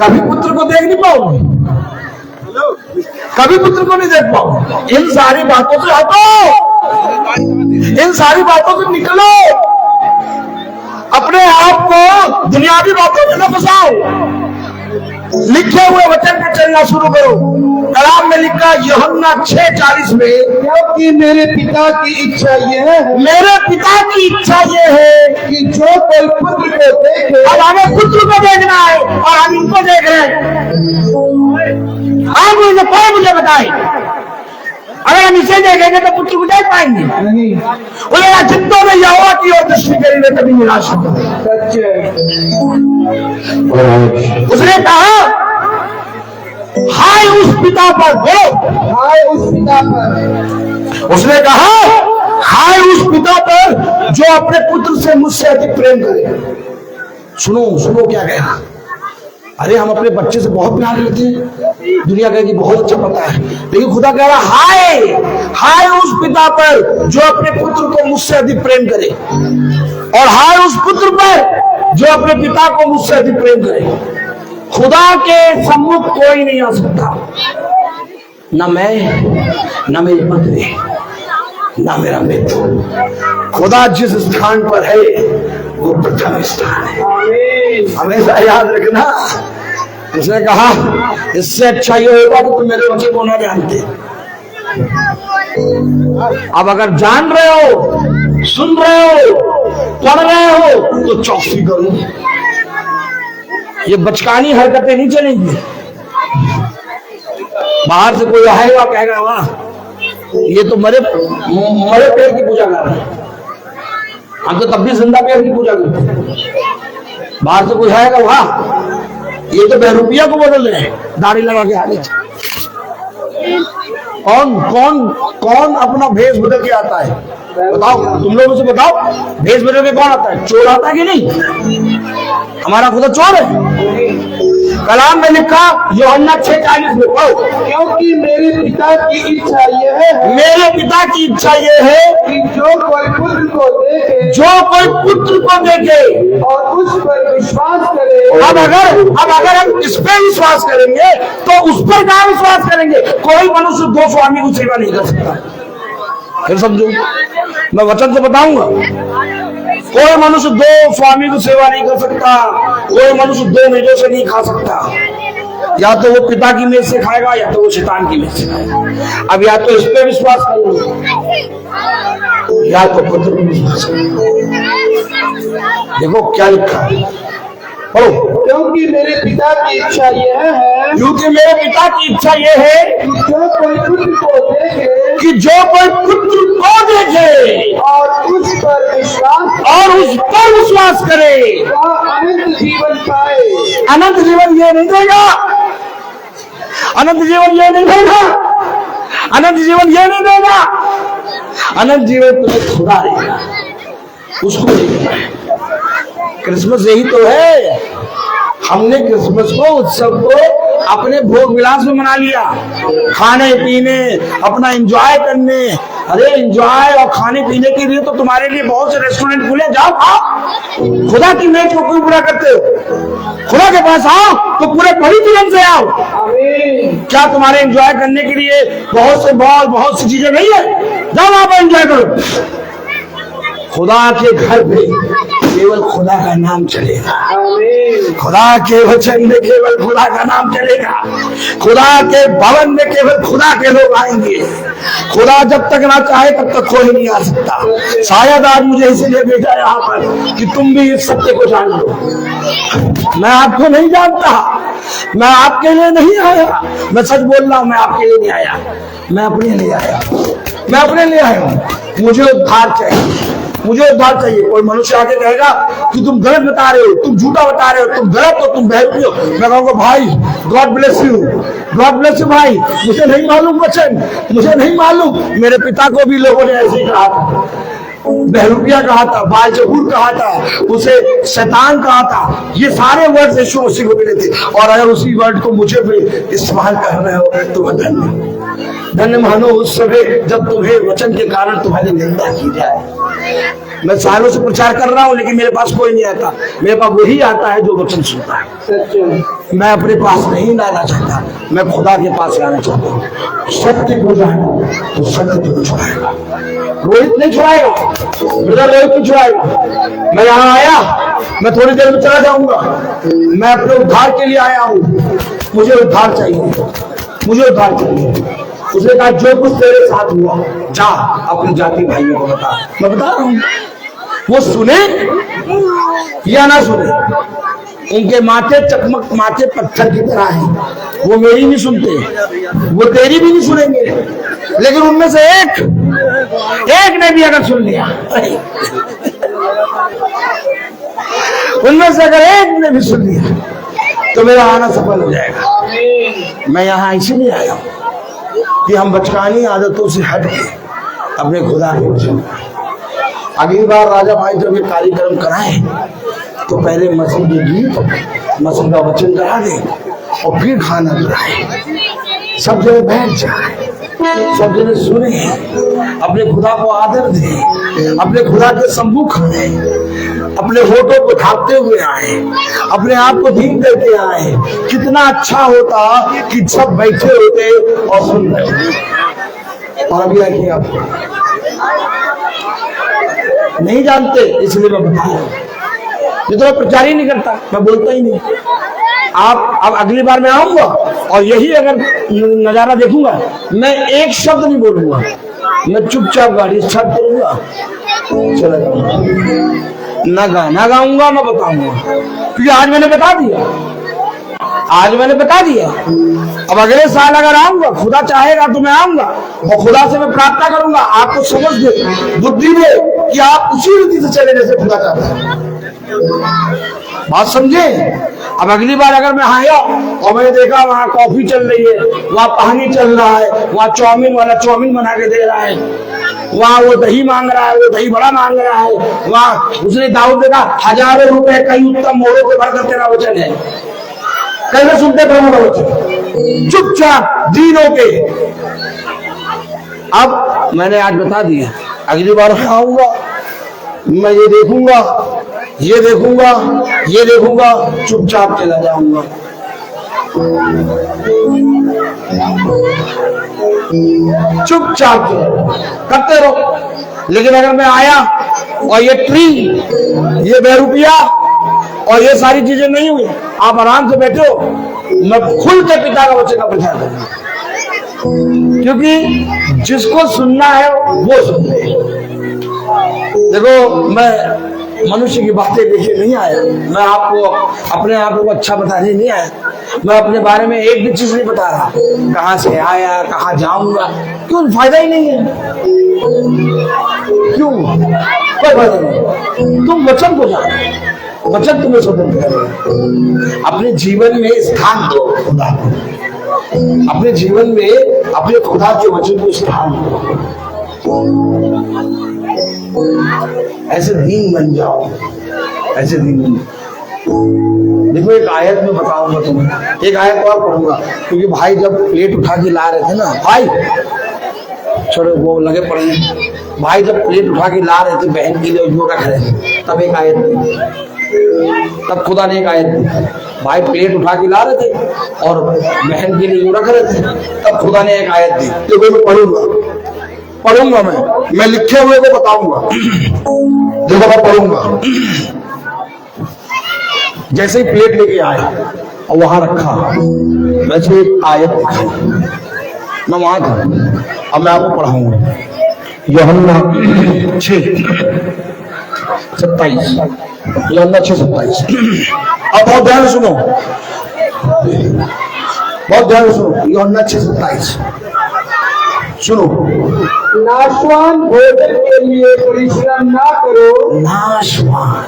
कभी पुत्र को देख नहीं पाओगे, कभी पुत्र को नहीं देख पाओगे। इन सारी बातों से हटो, इन सारी बातों से निकलो, अपने आप को दुनियावी बातों में न फंसाओ, लिखे हुए वचन पे चलना शुरू करो। कलाम में लिखा यूहन्ना 6:40 में, क्योंकि मेरे पिता की इच्छा यह है, मेरे पिता की इच्छा ये है कि जो कोई पुत्र को देखे, अब हमें पुत्र को देखना है और हम इनको देख रहे हैं। आप मुझे बताए, अगर हम इसे देखेंगे तो पुत्र को देख पाएंगे नहीं, बोलेगा चिंतों में यहोवा की ओर दृष्टि करेंगे कभी निराश होगा। सच है। उसने कहा हाय उस पिता पर, बोलो हाय उस पिता पर, उसने कहा हाय उस पिता पर जो अपने पुत्र से मुझसे अधिक प्रेम करे। सुनो सुनो क्या कहा, अरे हम अपने बच्चे से बहुत प्यार करते हैं, दुनिया कहेगी बहुत अच्छा पता है, लेकिन खुदा कह रहा हाय हाय उस पिता पर जो अपने पुत्र को मुझसे अधिक प्रेम करे, और हाय उस पुत्र पर जो अपने पिता को मुझसे अधिक प्रेम करे। खुदा के सम्मुख कोई नहीं आ सकता, न मैं, न मेरी पत्नी, न मेरा मित्र। खुदा जिस स्थान पर है वो प्रथम स्थान है, हमेशा याद रखना। उसने कहा इससे अच्छा ये होगा कि तुम मेरे वचन को ना जानते। अब अगर जान रहे हो, सुन रहे हो, पढ़ रहे हो, तो चौकसी करो, ये बचकानी हरकतें नहीं चलेंगी। बाहर से कोई आएगा कहेगा वाह ये तो मरे पेड़ की पूजा कर रहे हैं, हम तो तब भी जिंदा पेड़ की पूजा करते हैं। बाहर से कोई आएगा वाह ये तो बहरूपिया को बदल रहे हैं, दाढ़ी लगा के आगे। कौन कौन कौन अपना भेष बदल के आता है? बताओ, तुम लोग मुझे बताओ, भेष बदल के कौन आता है? चोर आता है कि नहीं? हमारा खुदा चोर है। कलाम में लिखा यूहन्ना 6:40 में, क्योंकि मेरे पिता की इच्छा यह है, मेरे पिता की इच्छा ये है कि जो कोई पुत्र को देखे, जो कोई पुत्र को देखे और उस पर विश्वास करे। अब अगर हम इस पे विश्वास करेंगे तो उस पर क्या विश्वास करेंगे? कोई मनुष्य दो स्वामी को सेवा नहीं कर सकता। फिर समझो, मैं वचन से बताऊंगा। कोई मनुष्य दो स्वामी की सेवा नहीं कर सकता, कोई मनुष्य दो मेजों से नहीं खा सकता। या तो वो पिता की मेज से खाएगा या तो वो शैतान की मेज से खाएगा। अब या तो इस पे विश्वास करो या तो पुत्र पे विश्वास करो। देखो क्या लिखा है, क्योंकि मेरे पिता की इच्छा यह है, क्योंकि मेरे पिता की इच्छा यह है जो कोई पुत्र को देखे कि जो कोई पुत्र को देखे और उस पर विश्वास करे वह अनंत जीवन पाए। अनंत जीवन ये नहीं देगा, अनंत जीवन ये नहीं देगा, अनंत जीवन ये नहीं देगा। अनंत जीवन तुम्हें खुदा देगा, उसको देगा। क्रिसमस यही तो है। हमने क्रिसमस को, उत्सव को अपने भोग विलास में मना लिया, खाने पीने, अपना एंजॉय करने। अरे एंजॉय और खाने पीने के लिए तो तुम्हारे लिए बहुत से रेस्टोरेंट खुले, जाओ खाओ। खुदा की मेज को क्यों पूरा करते हो? खुदा के पास आओ तो पूरे पवित्र मन से आओ। क्या तुम्हारे एंजॉय करने के लिए बहुत से बॉल, बहुत सी चीजें नहीं है? जाओ वहां पर एंजॉय करो। खुदा के घर पे केवल खुदा का नाम चलेगा, खुदा के वचन में केवल खुदा का नाम चलेगा, खुदा के भवन में केवल खुदा के लोग आएंगे। खुदा जब तक ना चाहे तब तक कोई नहीं आ सकता। शायद आज मुझे इसलिए भेजा यहाँ पर कि तुम भी इस सत्य को जान लो। मैं आपको नहीं जानता, मैं आपके लिए नहीं आया। मैं सच बोल रहा हूं, मैं आपके लिए नहीं आया, मैं अपने लिए आया। मैं अपने लिए आया हूं। मुझे उद्धार चाहिए, मुझे उद्धार चाहिए। कोई मनुष्य आके कहेगा कि तुम गलत बता रहे हो, तुम झूठा बता रहे हो, तुम गलत हो, तुम बहरूपी हो, मैं कहूँगा भाई God bless you, God bless you भाई। मुझे नहीं मालूम वचन, मुझे नहीं मालूम। मेरे पिता को भी लोगों ने ऐसे ही कहा था, बहरूपिया कहा था, बालजबूर कहा था, उसे शैतान कहा था। ये सारे वर्ड यीशु मसीह को मिले थे। और अगर उसी वर्ड को मुझे भी इस्तेमाल कर रहे हो तो वह धन्य धन्य मानो उस समय जब तुम्हें वचन के कारण तुम्हारी निंदा की जाए। मैं सालों से प्रचार कर रहा हूं लेकिन मेरे पास कोई नहीं आता। मेरे पास वही आता है जो वचन सुनता है। मैं अपने पास नहीं लाना चाहता, मैं खुदा के पास लाना चाहता हूँ। सत्य को जाना तो सत्य तुझे छुड़ाएगा। रोहित नहीं छुड़ाएगा, ब्रदर रोहित नहीं छुड़ाएगा। मैं यहाँ आया, मैं थोड़ी देर में चला जाऊंगा। मैं अपने उद्धार के लिए आया हूँ। मुझे उद्धार चाहिए, मुझे उद्धार चाहिए। उसने कहा जो कुछ तेरे साथ हुआ जा अपने जाति भाइयों को बता। मैं बता रहा हूँ, वो सुने या ना सुने, उनके माथे चकमक, माथे पत्थर की तरह है। वो मेरी नहीं सुनते, वो तेरी भी नहीं सुनेंगे, लेकिन उनमें से एक ने भी अगर सुन लिया, उनमें से अगर एक ने भी सुन लिया तो मेरा आना सफल हो जाएगा। मैं यहाँ इसीलिए आया हूँ कि हम बचकानी आदतों से हट के अपने खुदा के वचन। अगली बार राजा भाई जब ये कार्यक्रम कराए तो पहले मसीह के गीत, मसीह का वचन करा दे और फिर खाना कराए। सब जगह बैठ जाए, सब जगह सुने, अपने खुदा को आदर दे, अपने खुदा के सम्मुख आए, अपने होठों को थापते हुए आए, अपने आप को धीम करके आए। कितना अच्छा होता कि सब बैठे होते और सुन रहे। और अभी आइए, आप नहीं जानते इसलिए मैं बता रहा हूँ। ये तो मैं प्रचार ही नहीं करता, मैं बोलता ही नहीं। आप अब अगली बार मैं आऊंगा और यही अगर नजारा देखूंगा, मैं एक शब्द नहीं बोलूंगा, मैं चुपचाप गाड़ी स्टार्ट करूंगा, चला जाऊंगा। ना गाना गाऊंगा, मैं बताऊंगा, क्योंकि आज मैंने बता दिया, आज मैंने बता दिया। अब अगले साल अगर आऊंगा, खुदा चाहेगा तो मैं आऊंगा और खुदा से मैं प्रार्थना करूंगा आपको समझ दे, बुद्धि दे कि आप उसी रीति से चले जैसे खुदा चाहता है। बात समझे? अब अगली बार अगर मैं आया और मैंने देखा वहाँ कॉफी चल रही है, वहाँ पानी चल रहा है, वहाँ चाउमीन वाला चाउमीन बना के दे रहा है, वहाँ वो दही मांग रहा है, वो दही बड़ा मांग रहा है, वहाँ उसने दाऊद देखा 1000 रुपए कई उत्तम मोड़ों के भरकर तेरा वचन है। कैसे सुनते प्रभु का वचन? चुपचाप दीनों के। अब मैंने आज बता दिया, अगली बार आऊंगा मैं ये देखूंगा, ये देखूंगा, ये देखूंगा, चुपचाप चला जाऊंगा। चुपचाप करते रहो। लेकिन अगर मैं आया और ये ट्री, ये बहरूपिया और ये सारी चीजें नहीं हुई, आप आराम से बैठो, मैं खुल के पिता का वचन का प्रचार करूंगा। क्योंकि जिसको सुनना है वो सुन ले। देखो, मैं मनुष्य की बातें लेके नहीं आया, मैं आपको अपने आप को अच्छा बताने नहीं आया, मैं अपने बारे में एक भी चीज नहीं बता रहा, कहां से आया, कहां जाऊंगा, क्यों, फायदा ही नहीं है। क्यों, कोई फायदा नहीं। तुम वचन को जानो, वचन तुम्हें स्वतंत्र करेगा। अपने जीवन में स्थान दो खुदा को, अपने जीवन में अपने खुदा के वचन को स्थान दो। ऐसे दीन बन जाओ, ऐसे दीन बन जाओ। देखो, एक आयत में बताऊंगा तुम्हें, एक आयत और पढ़ूंगा, क्योंकि भाई जब प्लेट उठा के ला रहे थे ना, भाई छोड़ो वो लगे पढ़ने, भाई जब प्लेट उठा के ला रहे थे बहन के लिए जो रख रहे थे, तब एक आयत दी, तब खुदा ने एक आयत दी। भाई प्लेट उठा के ला रहे थे और बहन के लिए जो रख रहे थे, तब खुदा ने एक आयत दी। देखो, मैं पढ़ूंगा, मैं लिखे हुए को बताऊंगा। देखो, मैं पढ़ूंगा। जैसे ही प्लेट लेके आए और वहां रखा, वैसे एक आयत दिखाई, मैं वहां था, अब मैं आपको पढ़ाऊंगा। यूहन्ना 6:27, यूहन्ना 6:27। अब बहुत ध्यान सुनो, बहुत ध्यान सुनो, यूहन्ना 6:27 सुनो। नाशवान भोजन के लिए परिश्रम ना करो। नाशवान,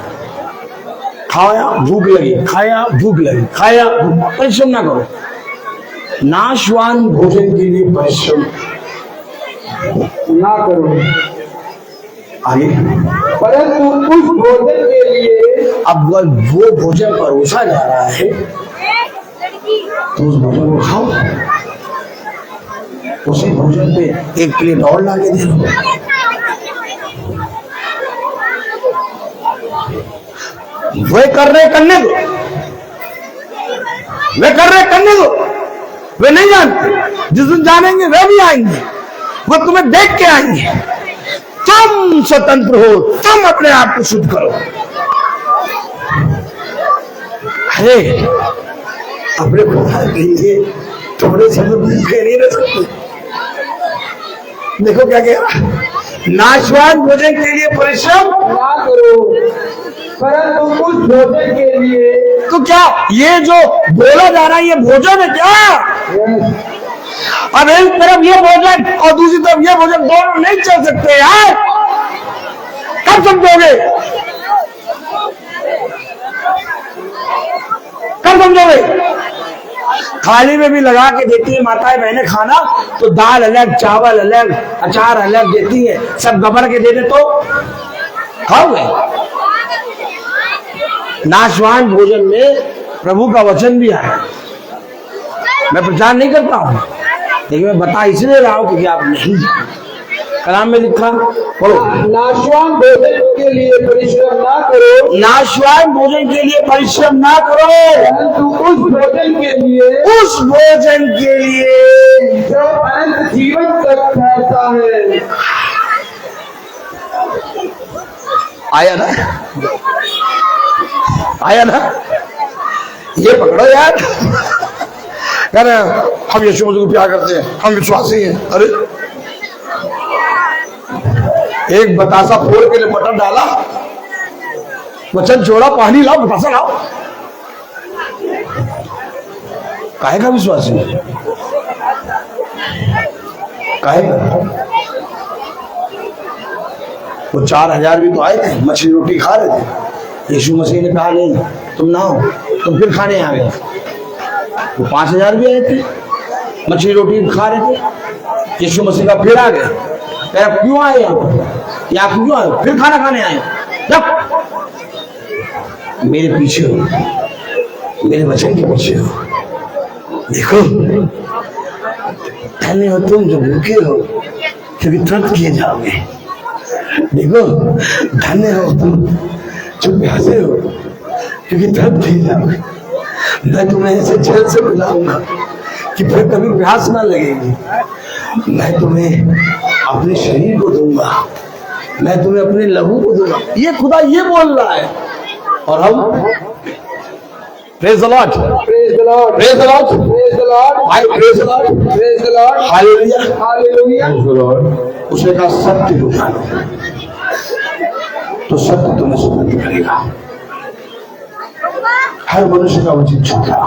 खाया भूख लगी, खाया भूख लगी, खाया, परिश्रम ना करो। नाशवान भोजन के लिए परिश्रम ना करो, आगे, परंतु उस भोजन के लिए, अब वो भोजन परोसा जा रहा है तो उस भोजन को खाओ। उसी भोजन पे एक प्लेट और ला के दे दो। वे कर रहे करने दो, वे कर रहे करने दो। वे नहीं जानते, जिस दिन जानेंगे वे भी आएंगे, वो तुम्हें देख के आएंगे। तुम स्वतंत्र हो, तुम अपने आप को शुद्ध करो। अरे अपने खुदा के लिए थोड़े से भूखे नहीं रह सकते। देखो क्या कह रहा, नाशवान भोजन के लिए परिश्रम ना करो, परंतु उस भोजन के लिए। तो क्या ये जो बोला जा रहा है ये भोजन है क्या? अब एक तरफ ये भोजन और दूसरी तरफ ये भोजन, दोनों नहीं चल सकते यार। कब समझोगे, कब समझोगे? थाली में भी लगा के देती है माताएं बहनें खाना, तो दाल अलग, चावल अलग, अचार अलग देती है, सब गबर के दे दे तो खाओगे। नाशवान भोजन में प्रभु का वचन भी आया। मैं प्रचार नहीं करता हूं, लेकिन मैं बता इसलिए रहा हूं क्योंकि आप नहीं जानते। कलाम में लिखा, पढ़ो। नाशवान भोजन के लिए परिश्रम ना करो, नाशवान भोजन के लिए परिश्रम ना करो, परंतु उस भोजन के लिए, उस भोजन के लिए जो अनंत जीवन तक ठहरता है। आया ना, आया ना, ये पकड़ो यार। कह रहे हम यीशु मसीह को प्यार करते हैं, हम विश्वासी हैं। अरे एक बतासा फोड़ के लिए मटर डाला, वचन छोड़ा, पानी लाओ, बतासा लाओ। काहे का विश्वासी, काहे का? वो 4000 भी तो आए थे, मछली रोटी खा रहे थे। यीशु मसीह ने कहा नहीं तुम ना हो, तुम फिर खाने आ गए। वो 5000 भी आए थे, मछली रोटी खा रहे थे। यीशु मसीह का फिर आ गए, कह क्यों आए यहाँ क्यों आए, फिर खाना खाने आए। जब मेरे पीछे हो, मेरे वचन के पीछे हो। देखो, धन्य हो तुम जो भूखे हो, क्योंकि तुरंत किए जाओगे। देखो, धन्य हो तुम जो प्यासे हो, क्योंकि तुरंत किए जाओगे। मैं तुम्हें ऐसे जल से पिलाऊंगा कि फिर कभी प्यास ना लगेगी। मैं तुम्हें अपने शरीर को दूंगा मैं तुम्हें अपने लहू को दूंगा। ये खुदा ये बोल रहा है, और हम praise the Lord, praise the Lord, praise the Lord, praise the Lord, भाई praise the Lord, praise the Lord, hallelujah, hallelujah. उसने कहा सत्य को जानो तो सत्य तुम्हें स्वतंत्र करेगा। हर मनुष्य का वचन झूठा,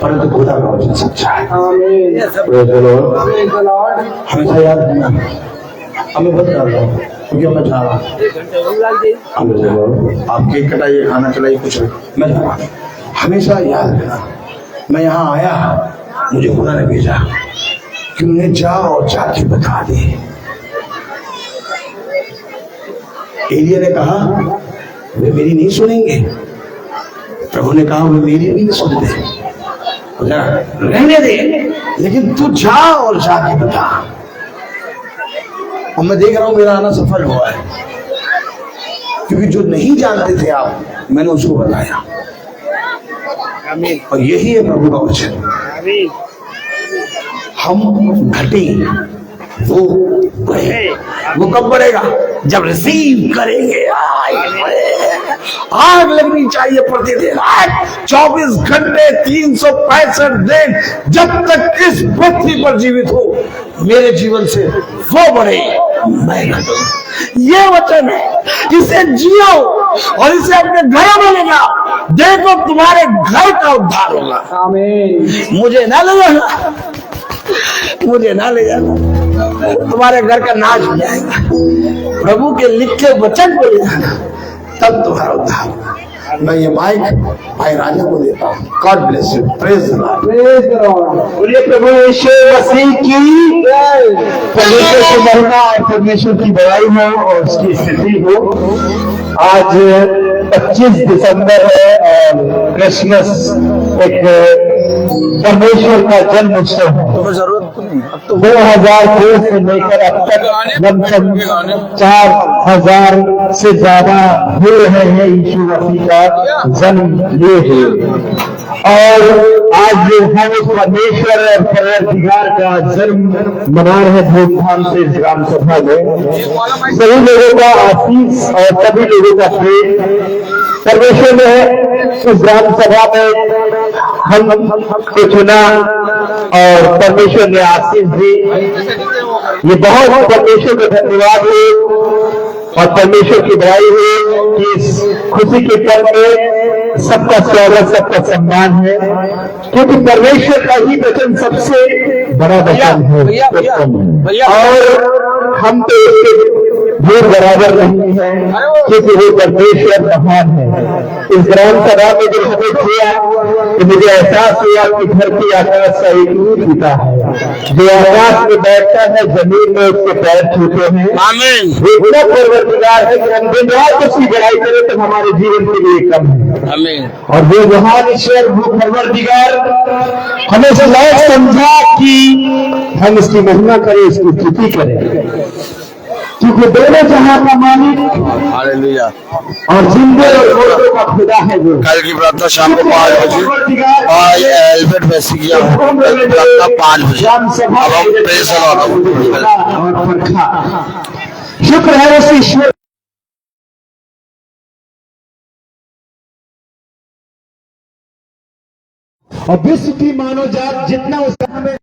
परंतु खुदा का वचन सच्चा है। आमीन, praise the Lord. Praise the Lord. हमेशा याद रखना, हमें बंद कर रहा हूँ क्योंकि मैं जा रहा हूँ। आप केक कटाइए, खाना खिलाइए, कुछ मैं जा रहा हूँ। हमेशा याद रखना, मैं यहाँ आया, मुझे खुदा ने भेजा कि उन्हें जाओ और जाके बता दे। एलिया ने कहा वे मेरी नहीं सुनेंगे, प्रभु ने कहा वे मेरी भी नहीं सुनते, रहने दे, लेकिन तू जा और जाके बता। और मैं देख रहा हूं मेरा आना सफल हुआ है, क्योंकि जो नहीं जानते थे आप, मैंने उसको बताया। और यही है प्रभु का वचन। हम घटे वो बढ़े। वो कब बढ़ेगा? जब रिसीव करेंगे। आग लगनी चाहिए प्रतिदिन, 24 घंटे 365 दिन, जब तक इस पृथ्वी पर जीवित हो, मेरे जीवन से वो बढ़े, मैं घटूं। ये वचन है, इसे जियो और इसे अपने घर में ले जाओ, देखो तुम्हारे घर का उद्धार होगा। आमीन। मुझे ना ले जाना, मुझे ना ले जाना, तुम्हारे घर का नाश हो जाएगा। प्रभु के लिखे वचन को ले जाना, तब तुम्हारा उद्धार होगा। मैं ये माइक भाई राजा को देता हूँ। God bless you, praise the Lord, praise the Lord. बोलिए प्रभु यीशु मसीह की जय। परमेश्वर की महिमा और परमेश्वर की बड़ाई हो और उसकी स्थिति हो। आज 25 दिसंबर है और क्रिसमस एक परमेश्वर का जन्म उत्सव है। तुम्हें जरूरत नहीं, अब तो 2002 से लेकर अब तक लगभग 4000 से ज्यादा हो रहे हैं यीशु मसीह का जन्म लिए हुए। और आज हम उस परमेश्वर और परवरदिगार का जन्म मना रहे धूमधाम से इस ग्राम सभा में। सभी लोगों का आशीष और सभी लोगों का प्रेम परमेश्वर ने इस ग्राम सभा में हम को चुना और परमेश्वर ने आशीष दी। ये बहुत परमेश्वर का धन्यवाद है और परमेश्वर की बड़ाई है कि इस खुशी के पल में सबका स्वागत, सबका सम्मान है, क्योंकि परमेश्वर का ही वचन सबसे बड़ा वचन है। और हम तो इसके दूर बराबर नहीं है, क्योंकि वो परमेश्वर महान है। इस ग्राम सभा में जब हमें किया तो मुझे एहसास हुआ कि धरती आकाश का एक ही पिता है। जो आकाश में बैठता है, जमीन में उसके पैर छूते हैं। आमीन, वो इतना परवरदिगार है कि हम दिन रात उसकी बड़ाई करें तो हमारे जीवन के लिए कम है। आमीन। और वो महान ईश्वर, वो परवरदिगार हमें से लायक समझा कि हम इसकी महिमा करें, इसकी स्तुति करें, क्योंकि दोनों जहां का मालिक हालेलुया। और जिंदे और मुर्दों का खुदा है। वो कल की प्रार्थना शाम को 5 बजे और एल्बर्ट मैसी की प्रार्थना 5 बजे। अब हम प्रेज द लॉर्ड और परखा। शुक्र है उस ईश्वर और विश्व की मानव जात जितना उस